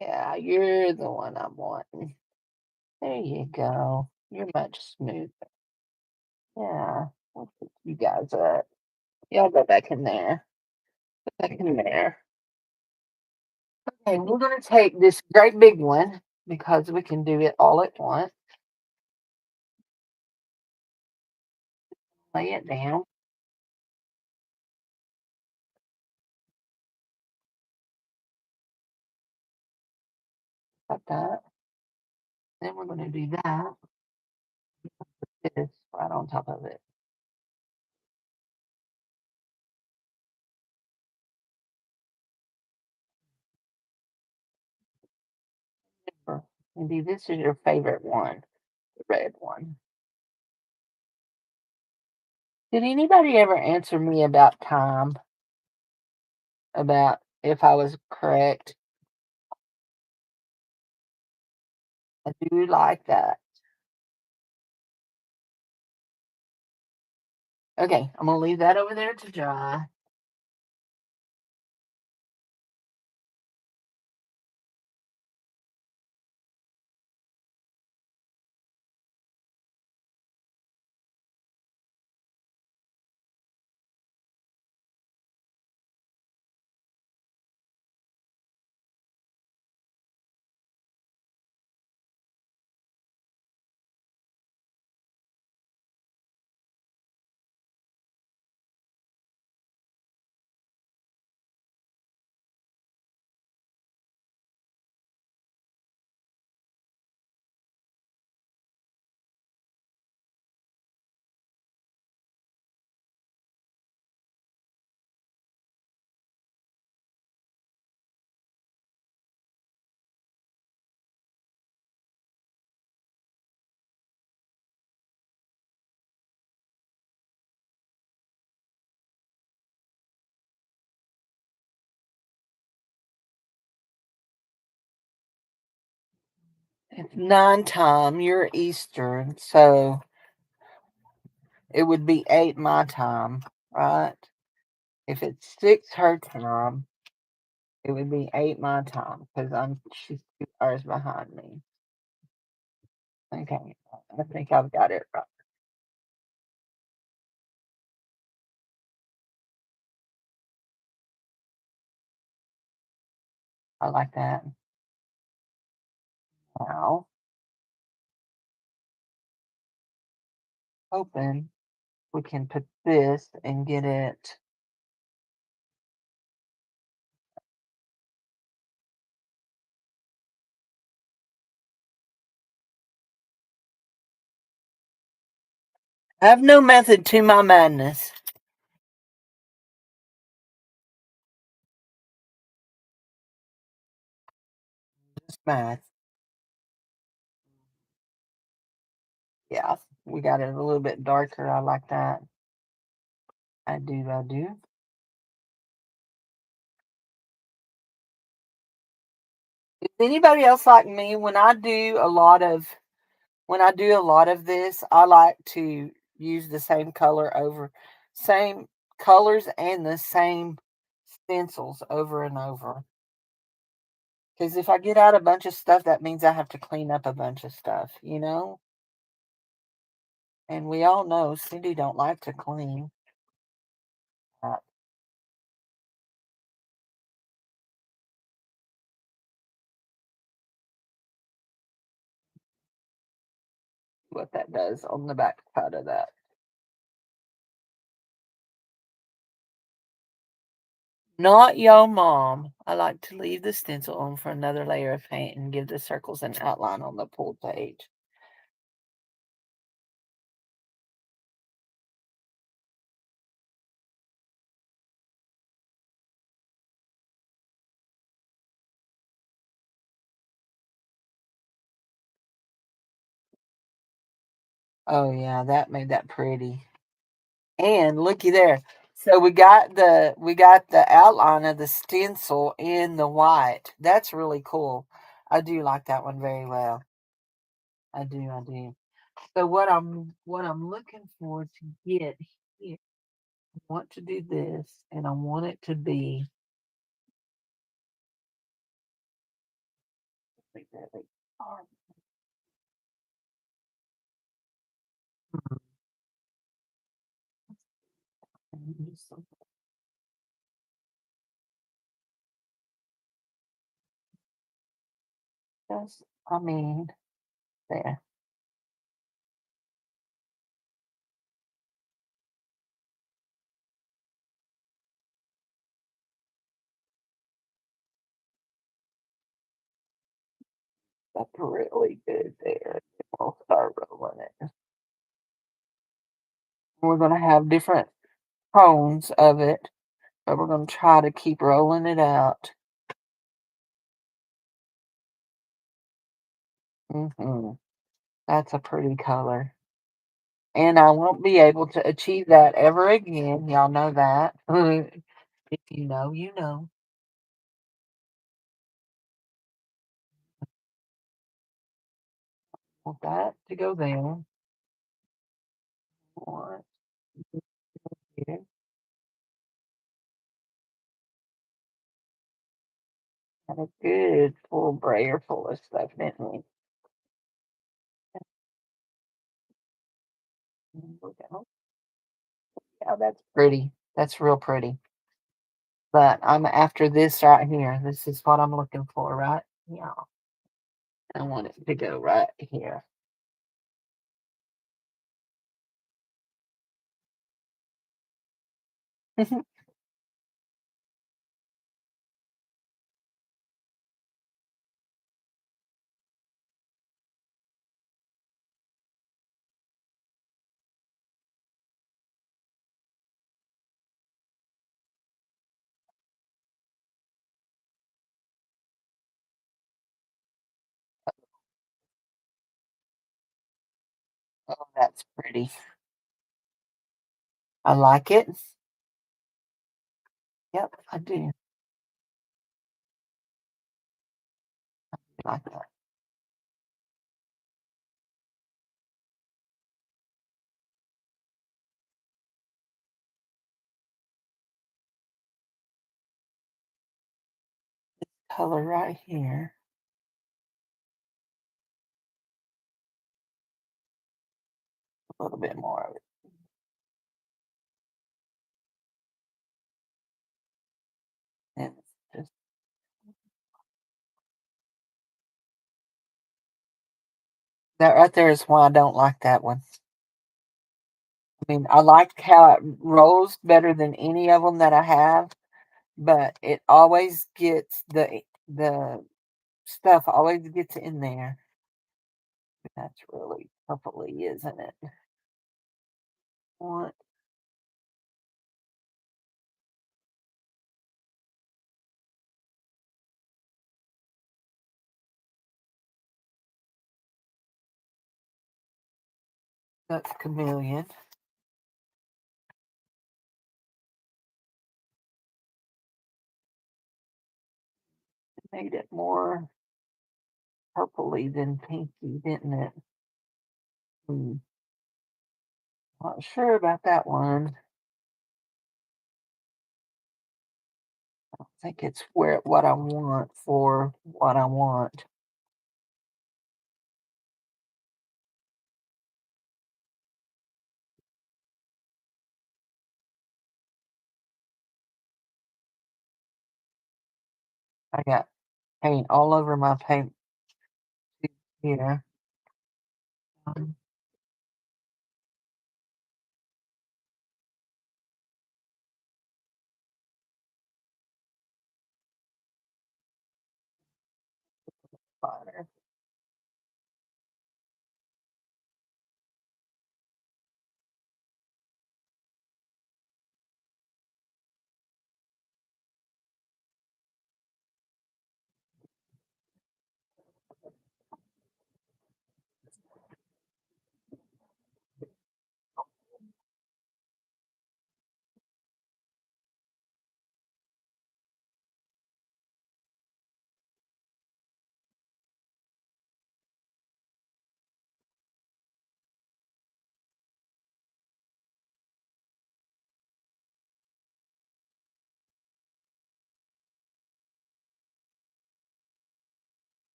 Yeah, you're the one I'm wanting. There you go. You're much smoother. Yeah, we'll pick you guys up. Y'all go back in there. Back in there. Okay, we're gonna take this great big one because we can do it all at once. Lay it down like that. Then we're gonna do that. This right on top of it. Maybe this is your favorite one, the red one. Did anybody ever answer me about time? About if I was correct? I do like that. Okay, I'm gonna leave that over there to dry. It's 9 time, you're Eastern, so it would be 8 my time, right? If it's 6 her time, it would be 8 my time because she's 2 hours behind me. Okay, I think I've got it right. I like that. Now, open, we can put this and get it. I have no method to my madness. Just math. Yeah, we got it a little bit darker. I like that. I do, I do. Is anybody else like me? When I do a lot of this, I like to use the same colors and the same stencils over and over. Because if I get out a bunch of stuff, that means I have to clean up a bunch of stuff, you know? And we all know Cindy don't like to clean. Uh, what that does on the back side of that. Not yo mom. I like to leave the stencil on for another layer of paint and give the circles an outline on the pulled page. Oh yeah, that made that pretty. And looky there. So we got the outline of the stencil in the white. That's really cool. I do like that one very well. I do, I do. So what I'm looking for to get here, I want to do this and I want it to be really hard. Just, I mean, there. That's really good there. We'll start rolling it. We're gonna have different tones of it, but we're gonna try to keep rolling it out. That's a pretty color. And I won't be able to achieve that ever again. Y'all know that. If you know, you know. Want that to go there. Want here. Had a good full brayer full of stuff, didn't we? Yeah, that's pretty. That's real pretty. But I'm after this right here. This is what I'm looking for, right? Yeah. I want it to go right here. Oh, that's pretty. I like it. Yep, I do like that. color right here. A little bit more of it. And just that right there is why I don't like that one. I mean, I like how it rolls better than any of them that I have, but it always gets the stuff always gets in there. That's really purpley, isn't it? Want that's chameleon. Made it more purpley than pinky, didn't it? Hmm. Not sure about that one. I think it's where what I want for what I want. I got paint all over my paint here. Um, Finer.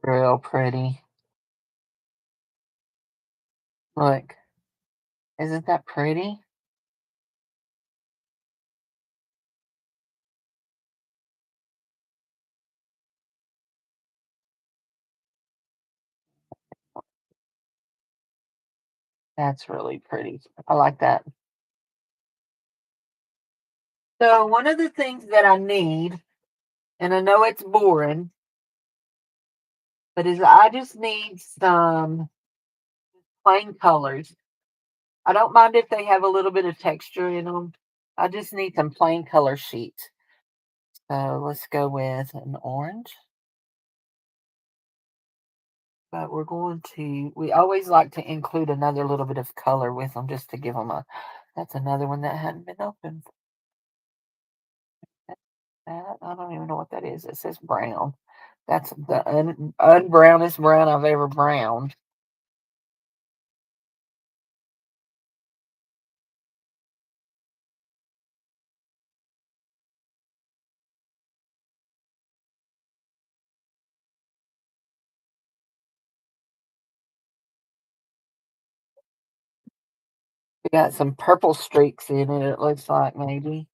Real pretty. Look, isn't that pretty? That's really pretty. I like that. So one of the things that I need, and I know it's boring, but is I just need some plain colors. I don't mind if they have a little bit of texture in them. I just need some plain color sheets. So let's go with an orange. But we're going to, we always like to include another little bit of color with them just to give them a, that's another one that hadn't been opened. That, I don't even know what that is. It says brown. That's the unbrownest brown I've ever browned. We got some purple streaks in it, it looks like maybe.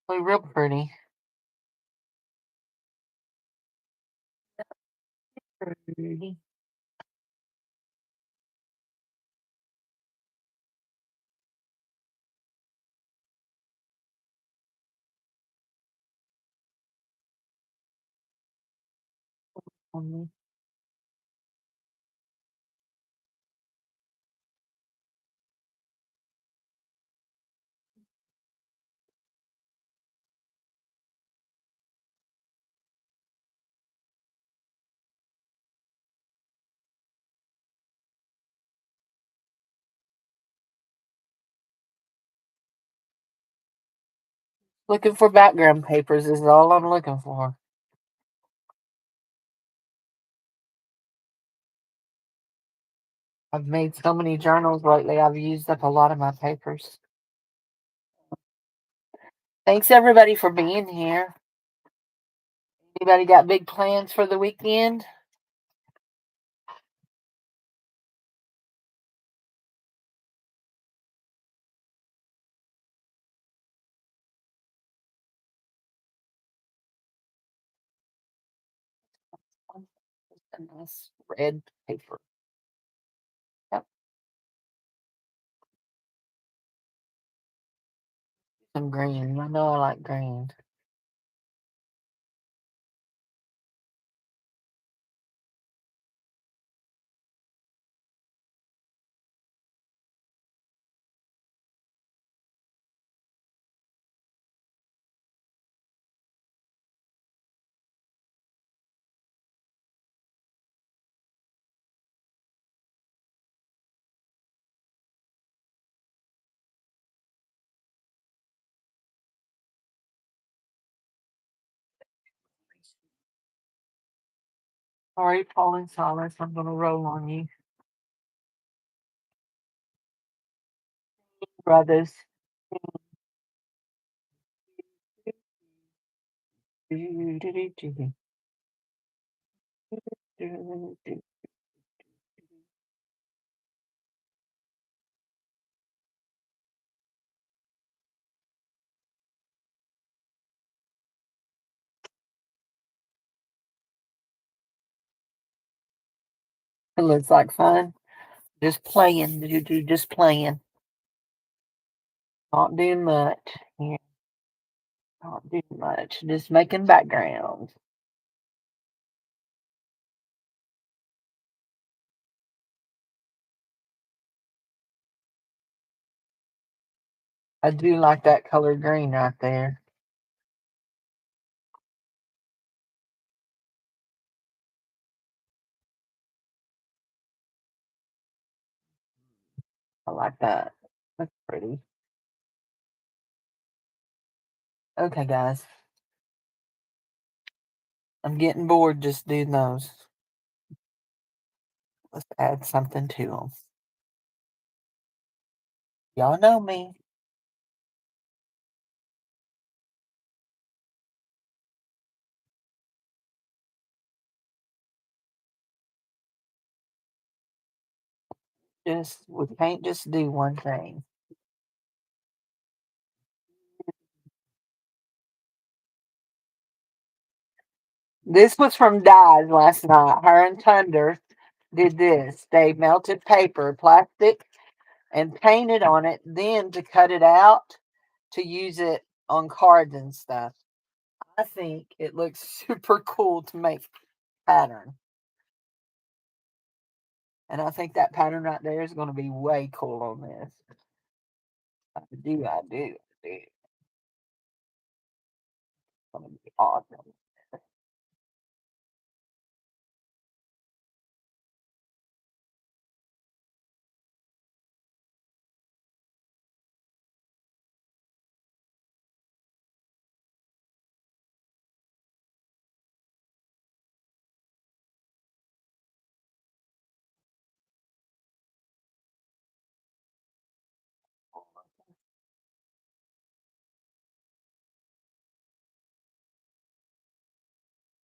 Really real pretty. Pretty. Looking for background papers is all I'm looking for. I've made so many journals lately, I've used up a lot of my papers. Thanks everybody for being here. Anybody got big plans for the weekend? Just a nice red paper. Yep, some green. I know I like green. All right, Paul and Silas, I'm gonna roll on you, brothers. It looks like fun. Just playing, just playing. Not doing much. Yeah, not doing much. Just making backgrounds. I do like that color green right there. I like that. That's pretty. Okay, guys. I'm getting bored just doing those. Let's add something to them. Y'all know me. We can't just do one thing. This was from Dyes last night. Her and Thunder did this. They melted paper, plastic, and painted on it, then to cut it out to use it on cards and stuff. I think it looks super cool to make pattern. And I think that pattern right there is going to be way cool on this. I do. It's going to be awesome.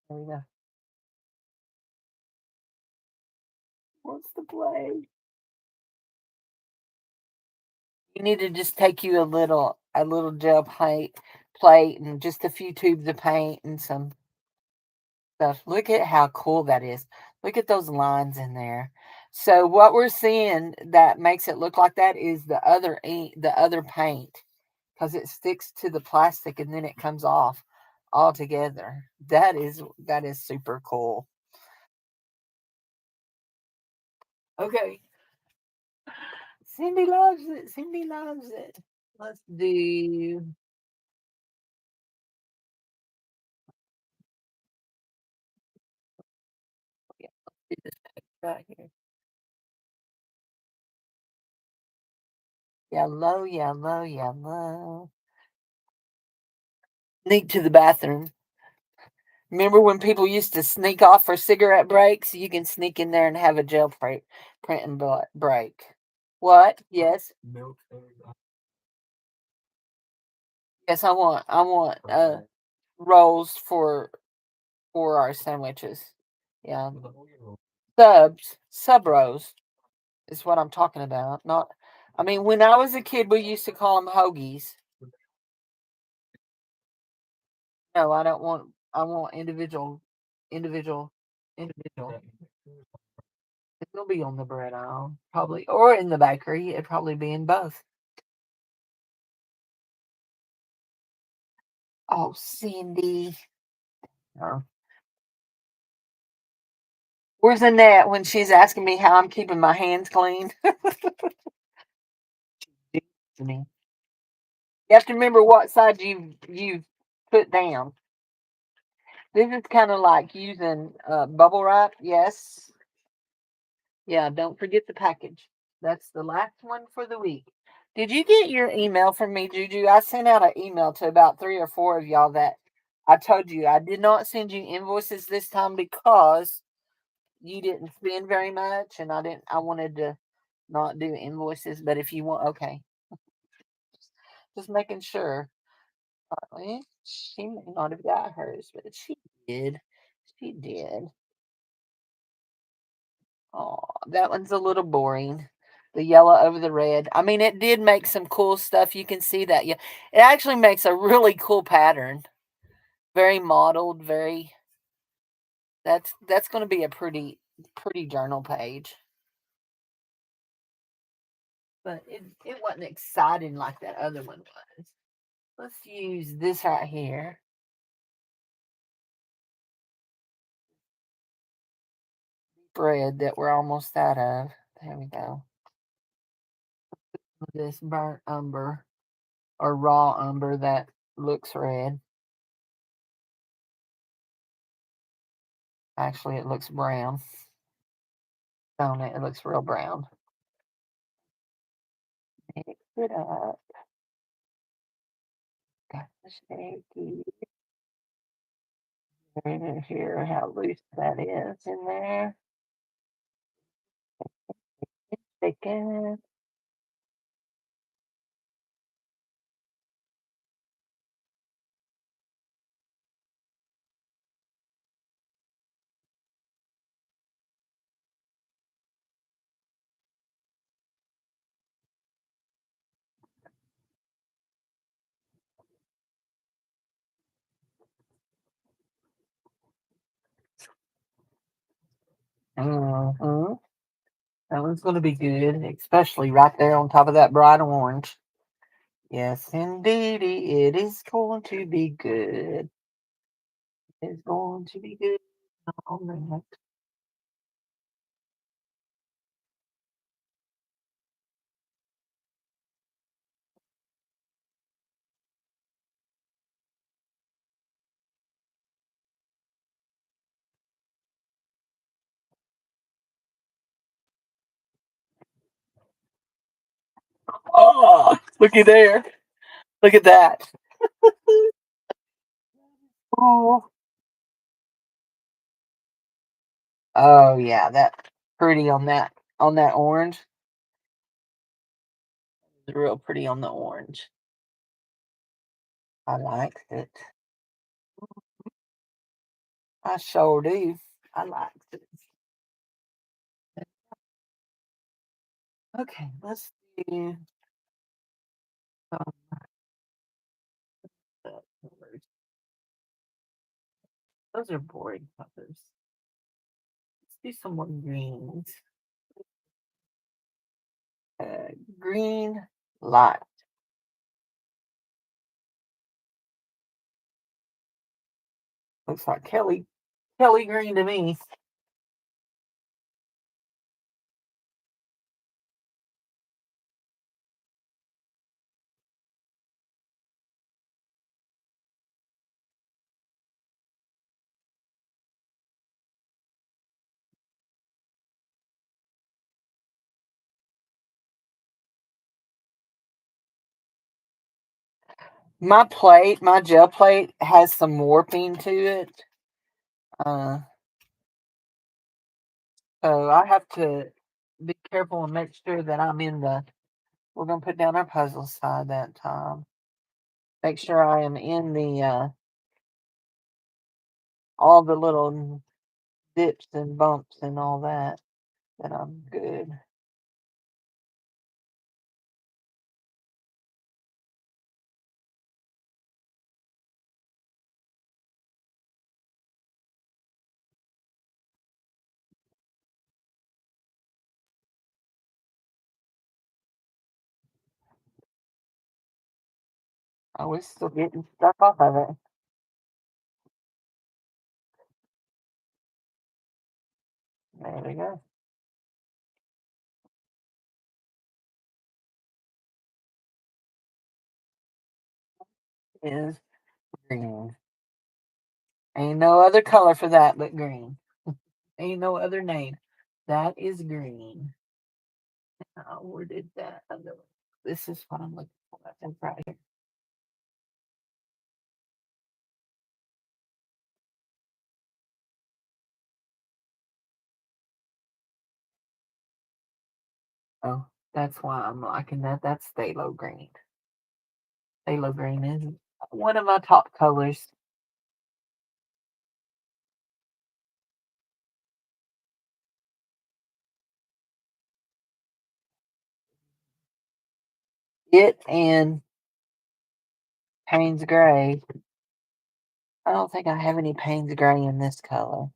There we go. What's the play? You need to just take you a little gel paint plate and just a few tubes of paint and some stuff. Look at how cool that is. Look at those lines in there. So what we're seeing that makes it look like that is the other ink, the other paint, because it sticks to the plastic and then it comes off all together. That is super cool. Okay. Cindy loves it. Cindy loves it. Let's do yeah, let's do this page right here. Yellow, yellow, yellow. Sneak to the bathroom. Remember when people used to sneak off for cigarette breaks? You can sneak in there and have a jail print and break. What? Yes. Yes, I want rolls for our sandwiches. Yeah. Sub rolls is what I'm talking about. Not I mean, when I was a kid we used to call them hoagies. No, I don't want I want individual individual. It'll be on the bread aisle, probably, or in the bakery. It'd probably be in both. Oh, Cindy. Oh. Where's Annette when she's asking me how I'm keeping my hands clean? To me. You have to remember what side you put down. This is kind of like using bubble wrap. Yes. Yeah, don't forget the package. That's the last one for the week. Did you get your email from me, Juju? I sent out an email to about 3 or 4 of y'all that I told you I did not send you invoices this time because you didn't spend very much, and I wanted to not do invoices. But if you want, okay, just making sure. She may not have got hers, but she did. She did. Oh, that one's a little boring. The yellow over the red. I mean, it did make some cool stuff. You can see that. Yeah, it actually makes a really cool pattern. Very modeled. Very. That's going to be a pretty journal page. But it wasn't exciting like that other one was. Let's use this right here. Bread that we're almost out of. There we go. This burnt umber or raw umber that looks red. Actually, it looks brown. Don't it? It looks real brown. Mix it up. Got the shaky. Here, how loose that is in there. Chicken. Mm-hmm. That one's going to be good, especially right there on top of that bright orange. Yes, indeed, it is going to be good. It's going to be good. All right. Oh, looky there. Look at that. Oh, oh yeah, that pretty on that orange. It's real pretty on the orange. I like it. I sure do. I like it. Okay, let's do the colors. Those are boring colors. Let's do some more greens. Green light. Looks like Kelly green to me. My gel plate has some warping to it. Uh, so I have to be careful and make sure that I'm in the. We're gonna put down our puzzle side that time. Make sure I am in the all the little dips and bumps and all that. That I'm good. I was still getting stuff off of it. There we go. Is green. Ain't no other color for that but green. Ain't no other name. That is green. Where did that other one? This is what I'm looking for. I think right here. Oh, that's why I'm liking that. That's phthalo green. Phthalo green is one of my top colors. It and Payne's Gray. I don't think I have any Payne's Gray in this color.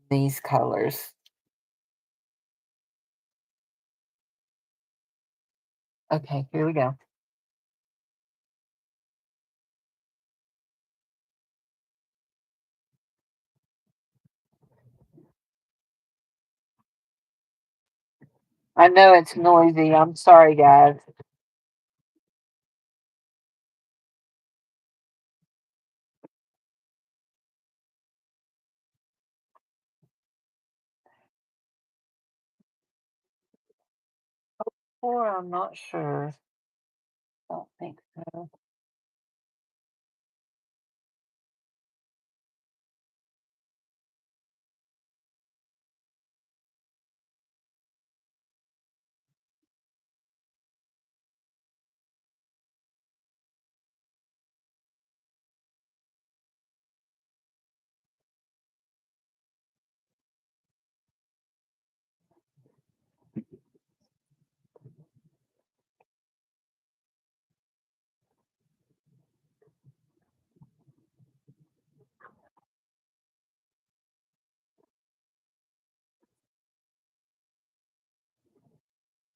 These colors. Okay, here we go. I know it's noisy. I'm sorry, guys. Or I'm not sure. I don't think so.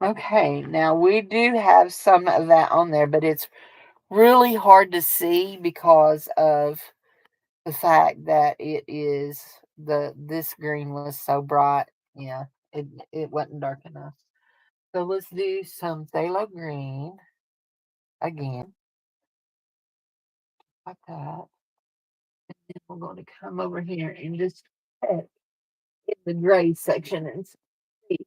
Okay, now we do have some of that on there, but it's really hard to see because of the fact that it is this green was so bright. Yeah, it wasn't dark enough. So let's do some phthalo green again, like that. And we're going to come over here and just check in the gray section and see.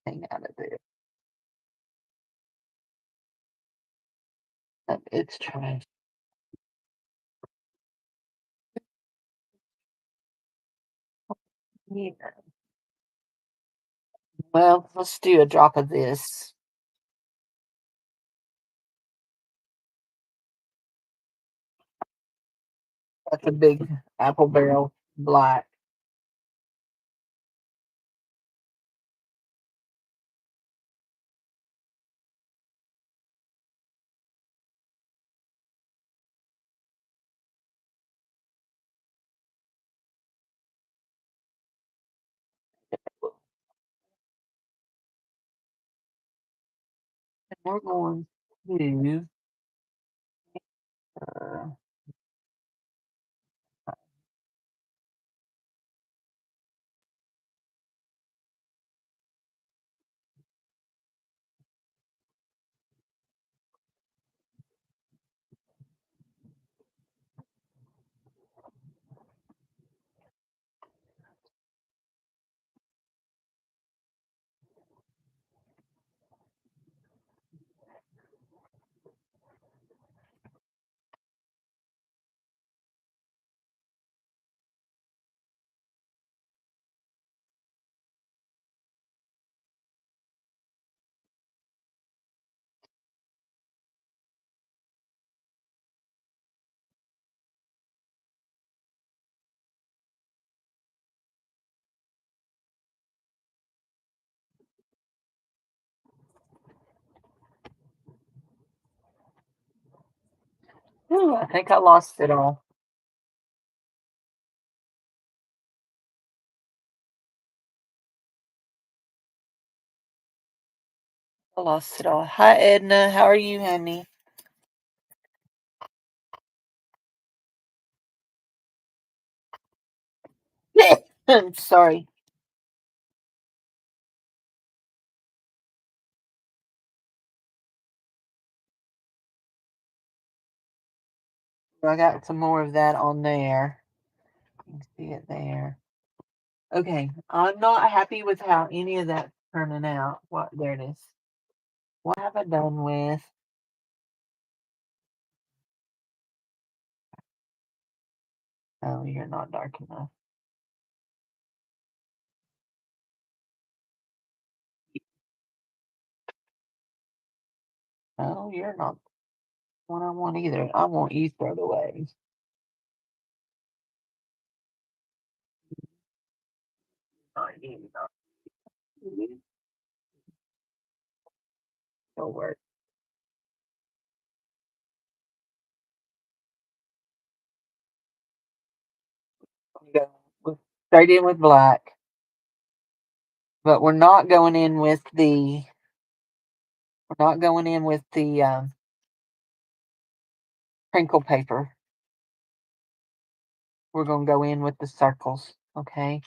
Anything out of this. It's trash. Yeah. Well, let's do a drop of this. That's a big apple barrel black. And we're going to uh, Ooh, I think I lost it all. I lost it all. Hi, Edna. How are you, honey? I'm sorry. I got some more of that on there. You can see it there. Okay, I'm not happy with how any of that's turning out. What? There it is. What have I done with? Oh, you're not dark enough. No, you're not one I want either. I want you thrown away. Not you, not you. Don't work. Go straight in with black, but we're not going in with the crinkle paper. We're going to go in with the circles. Okay.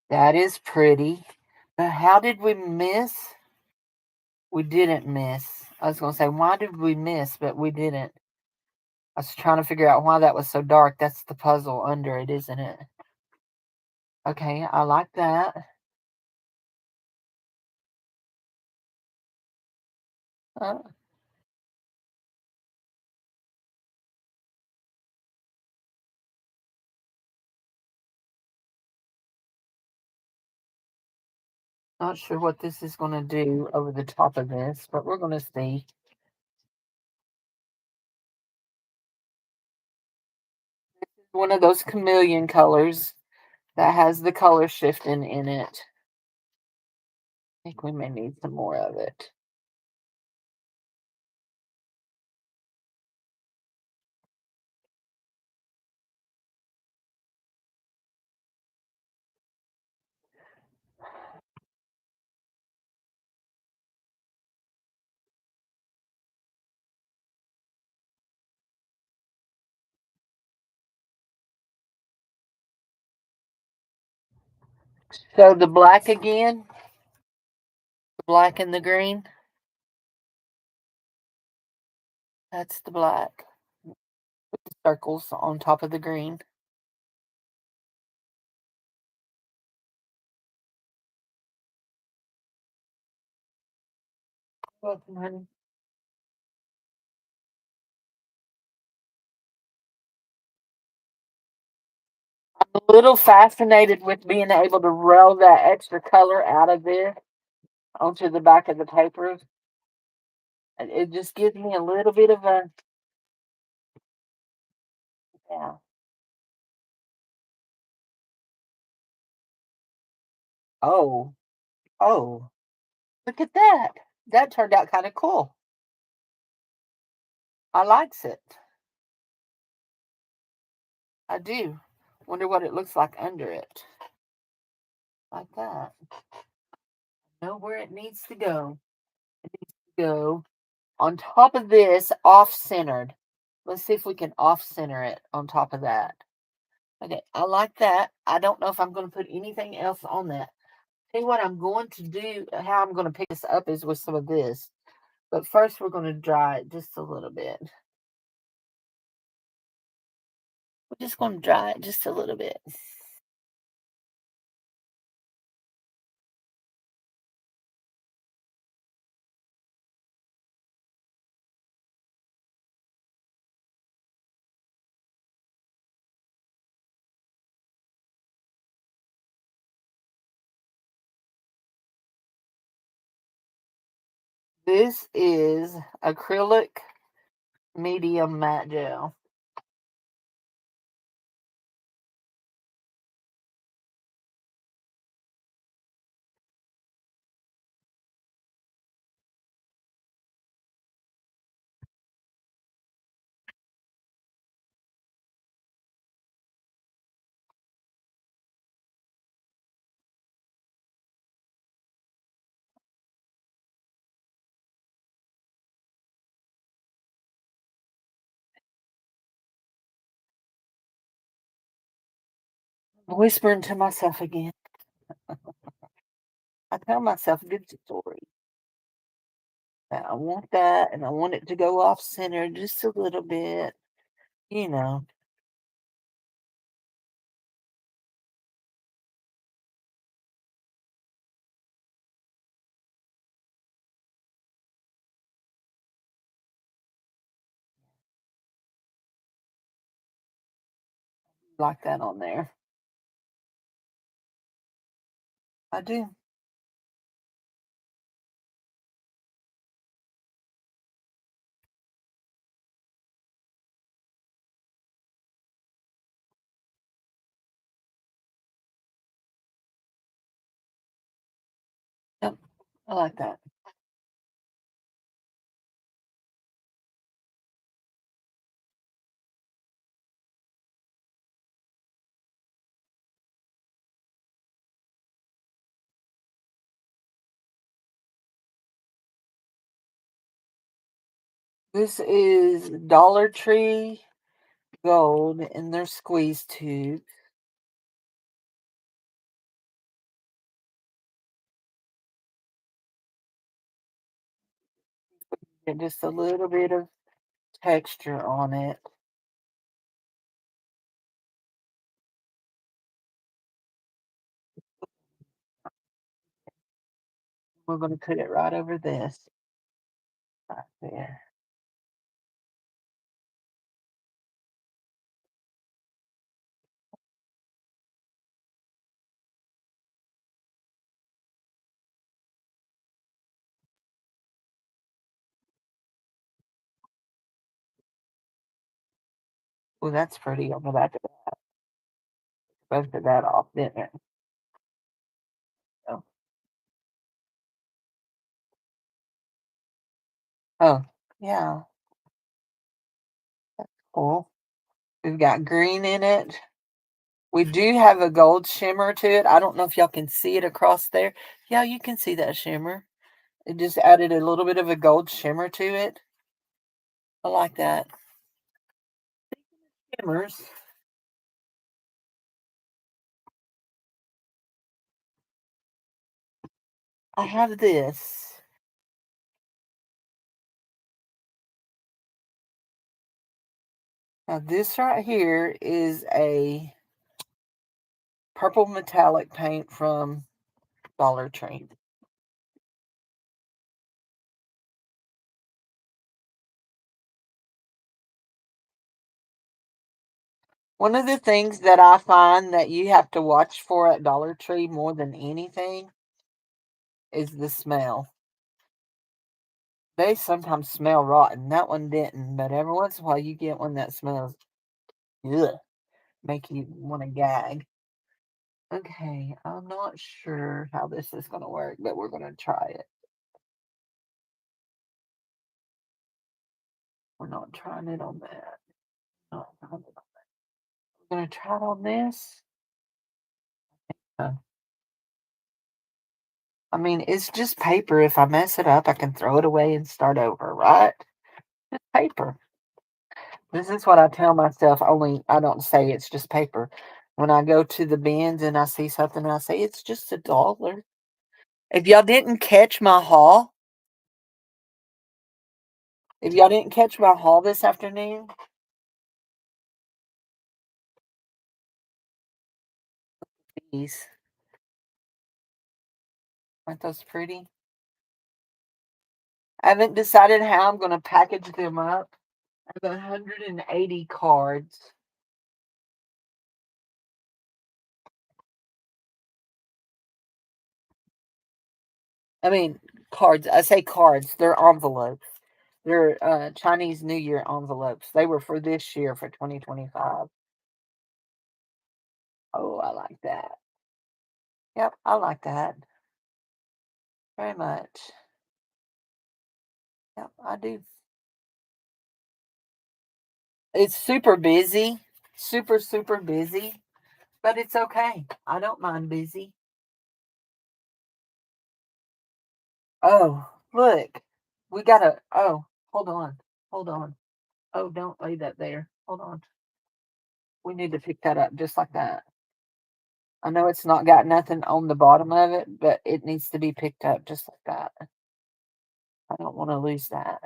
That is pretty. But how did we miss? We didn't miss. I was going to say, why did we miss? But we didn't. I was trying to figure out why that was so dark. That's the puzzle under it, isn't it? Okay, I like that. Uh, Not sure what this is going to do over the top of this, but we're going to see. One of those chameleon colors that has the color shifting in it. I think we may need some more of it. So the black again, the black and the green. That's the black. With the circles on top of the green. Welcome, honey. I'm a little fascinated with being able to roll that extra color out of this onto the back of the paper. It just gives me a little bit of a, yeah. Oh, oh, look at that. That turned out kind of cool. I likes it. I do. Wonder what it looks like under it. Like that. Know where it needs to go. It needs to go on top of this, off centered. Let's see if we can off center it on top of that. Okay, I like that. I don't know if I'm going to put anything else on that. Tell you what I'm going to do, how I'm going to pick this up is with some of this. But first, we're going to dry it just a little bit. We're just going to dry it just a little bit. This is acrylic medium matte gel. Whispering to myself again. I tell myself a good story. That I want that, and I want it to go off center just a little bit. You know, like that on there. I do. Yep, I like that. This is Dollar Tree Gold in their squeeze tube. Get just a little bit of texture on it. We're going to put it right over this, right there. Oh, that's pretty. I'm about to both of that off, didn't it? Oh, oh, yeah, cool. We've got green in it. We do have a gold shimmer to it. I don't know if y'all can see it across there. Yeah, you can see that shimmer. It just added a little bit of a gold shimmer to it. I like that. Shimmers. I have this. Now, this right here is a purple metallic paint from Dollar Tree. One of the things that I find that you have to watch for at Dollar Tree more than anything is the smell. They sometimes smell rotten. That one didn't, but every once in a while you get one that smells ugh, make you want to gag. Okay, I'm not sure how this is going to work, but we're going to try it. We're not trying it on that. Not trying it on- We're going to try it on this. Uh, I mean, it's just paper. If I mess it up, I can throw it away and start over, right? It's paper. This is what I tell myself, only I don't say it's just paper. When I go to the bins and I see something, I say it's just $1. If y'all didn't catch my haul, If y'all didn't catch my haul this afternoon, these. Aren't those pretty? I haven't decided how I'm going to package them up. I have 180 cards. I mean, cards. I say cards. They're envelopes. They're Chinese New Year envelopes. They were for this year, for 2025. Oh, I like that. Yep, I like that very much. Yep, I do. It's super busy, super, super busy, but it's okay. I don't mind busy. Oh, look, we gotta. Oh, hold on, hold on. Oh, don't lay that there. Hold on. We need to pick that up just like that. I know it's not got nothing on the bottom of it, but it needs to be picked up just like that. I don't want to lose that.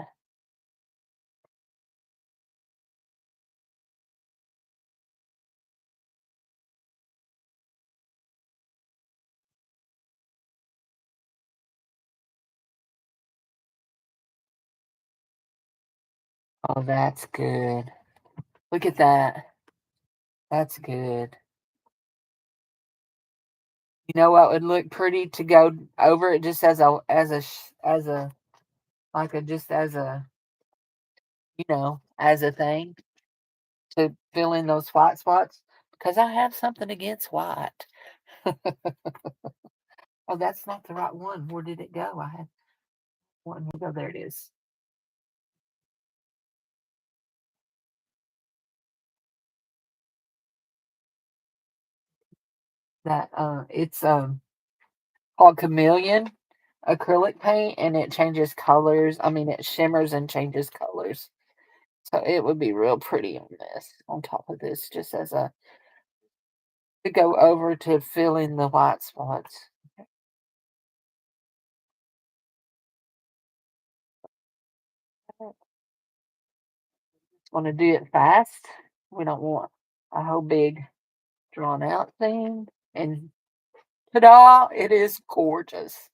Oh, that's good. Look at that. That's good. You know what would look pretty to go over it just as a like a just as a as a thing to fill in those white spots because I have something against white. Oh, that's not the right one. Where did it go? I had one. Oh, there it is. That it's called Chameleon acrylic paint, and it changes colors. I mean, it shimmers and changes colors. So it would be real pretty on this, on top of this, just as a to go over to fill in the white spots. Want to do it fast. We don't want a whole big drawn out thing. And ta-da! It is gorgeous.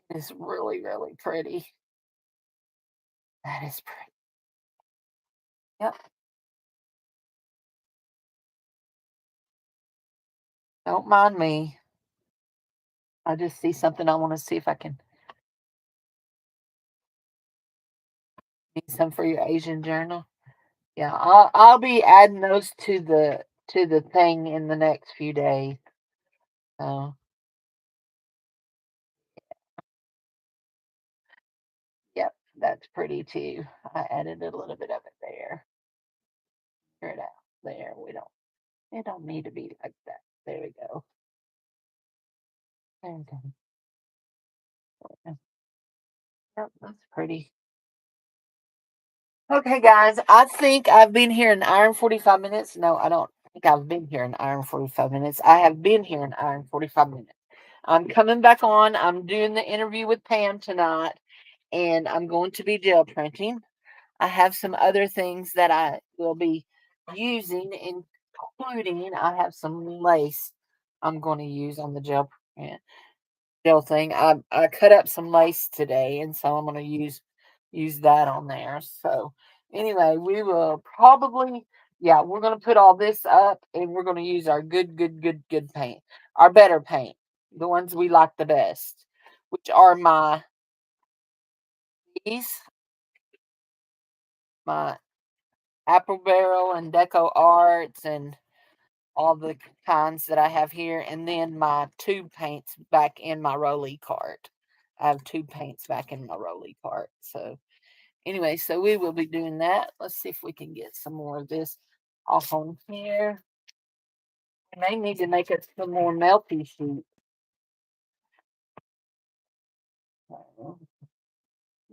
It's really, really pretty. That is pretty. Yep. Don't mind me. I just see something I want to see if I can need some for your Asian journal. Yeah, I'll be adding those to the thing in the next few days. So yep, that's pretty too. I added a little bit of it there. Figure it out. There. We don't it don't need to be like that. There we go. There we go. Yep, yep, that's pretty. Okay, guys, I think I've been here an hour and 45 minutes. No, I don't think I've been here an hour and 45 minutes. I have been here an hour and 45 minutes. I'm coming back on. I'm doing the interview with Pam tonight, and I'm going to be gel printing. I have some other things that I will be using, including I have some lace I'm going to use on the gel thing. I cut up some lace today, and so I'm going to use that on there. So anyway, we will probably yeah, we're going to put all this up, and we're going to use our good paint, our better paint, the ones we like the best, which are these my Apple Barrel and Deco Arts and all the kinds that I have here, and then my tube paints back in my Rolly cart. I have tube paints back in my Rolly cart. So anyway, so we will be doing that. Let's see if we can get some more of this off on here. We may need to make it some more melty sheet.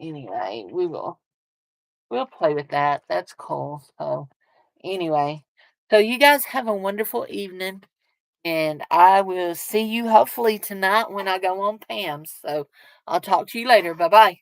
Anyway, we'll play with that. That's cool. So anyway, so you guys have a wonderful evening. And I will see you hopefully tonight when I go on Pam's. So I'll talk to you later. Bye bye.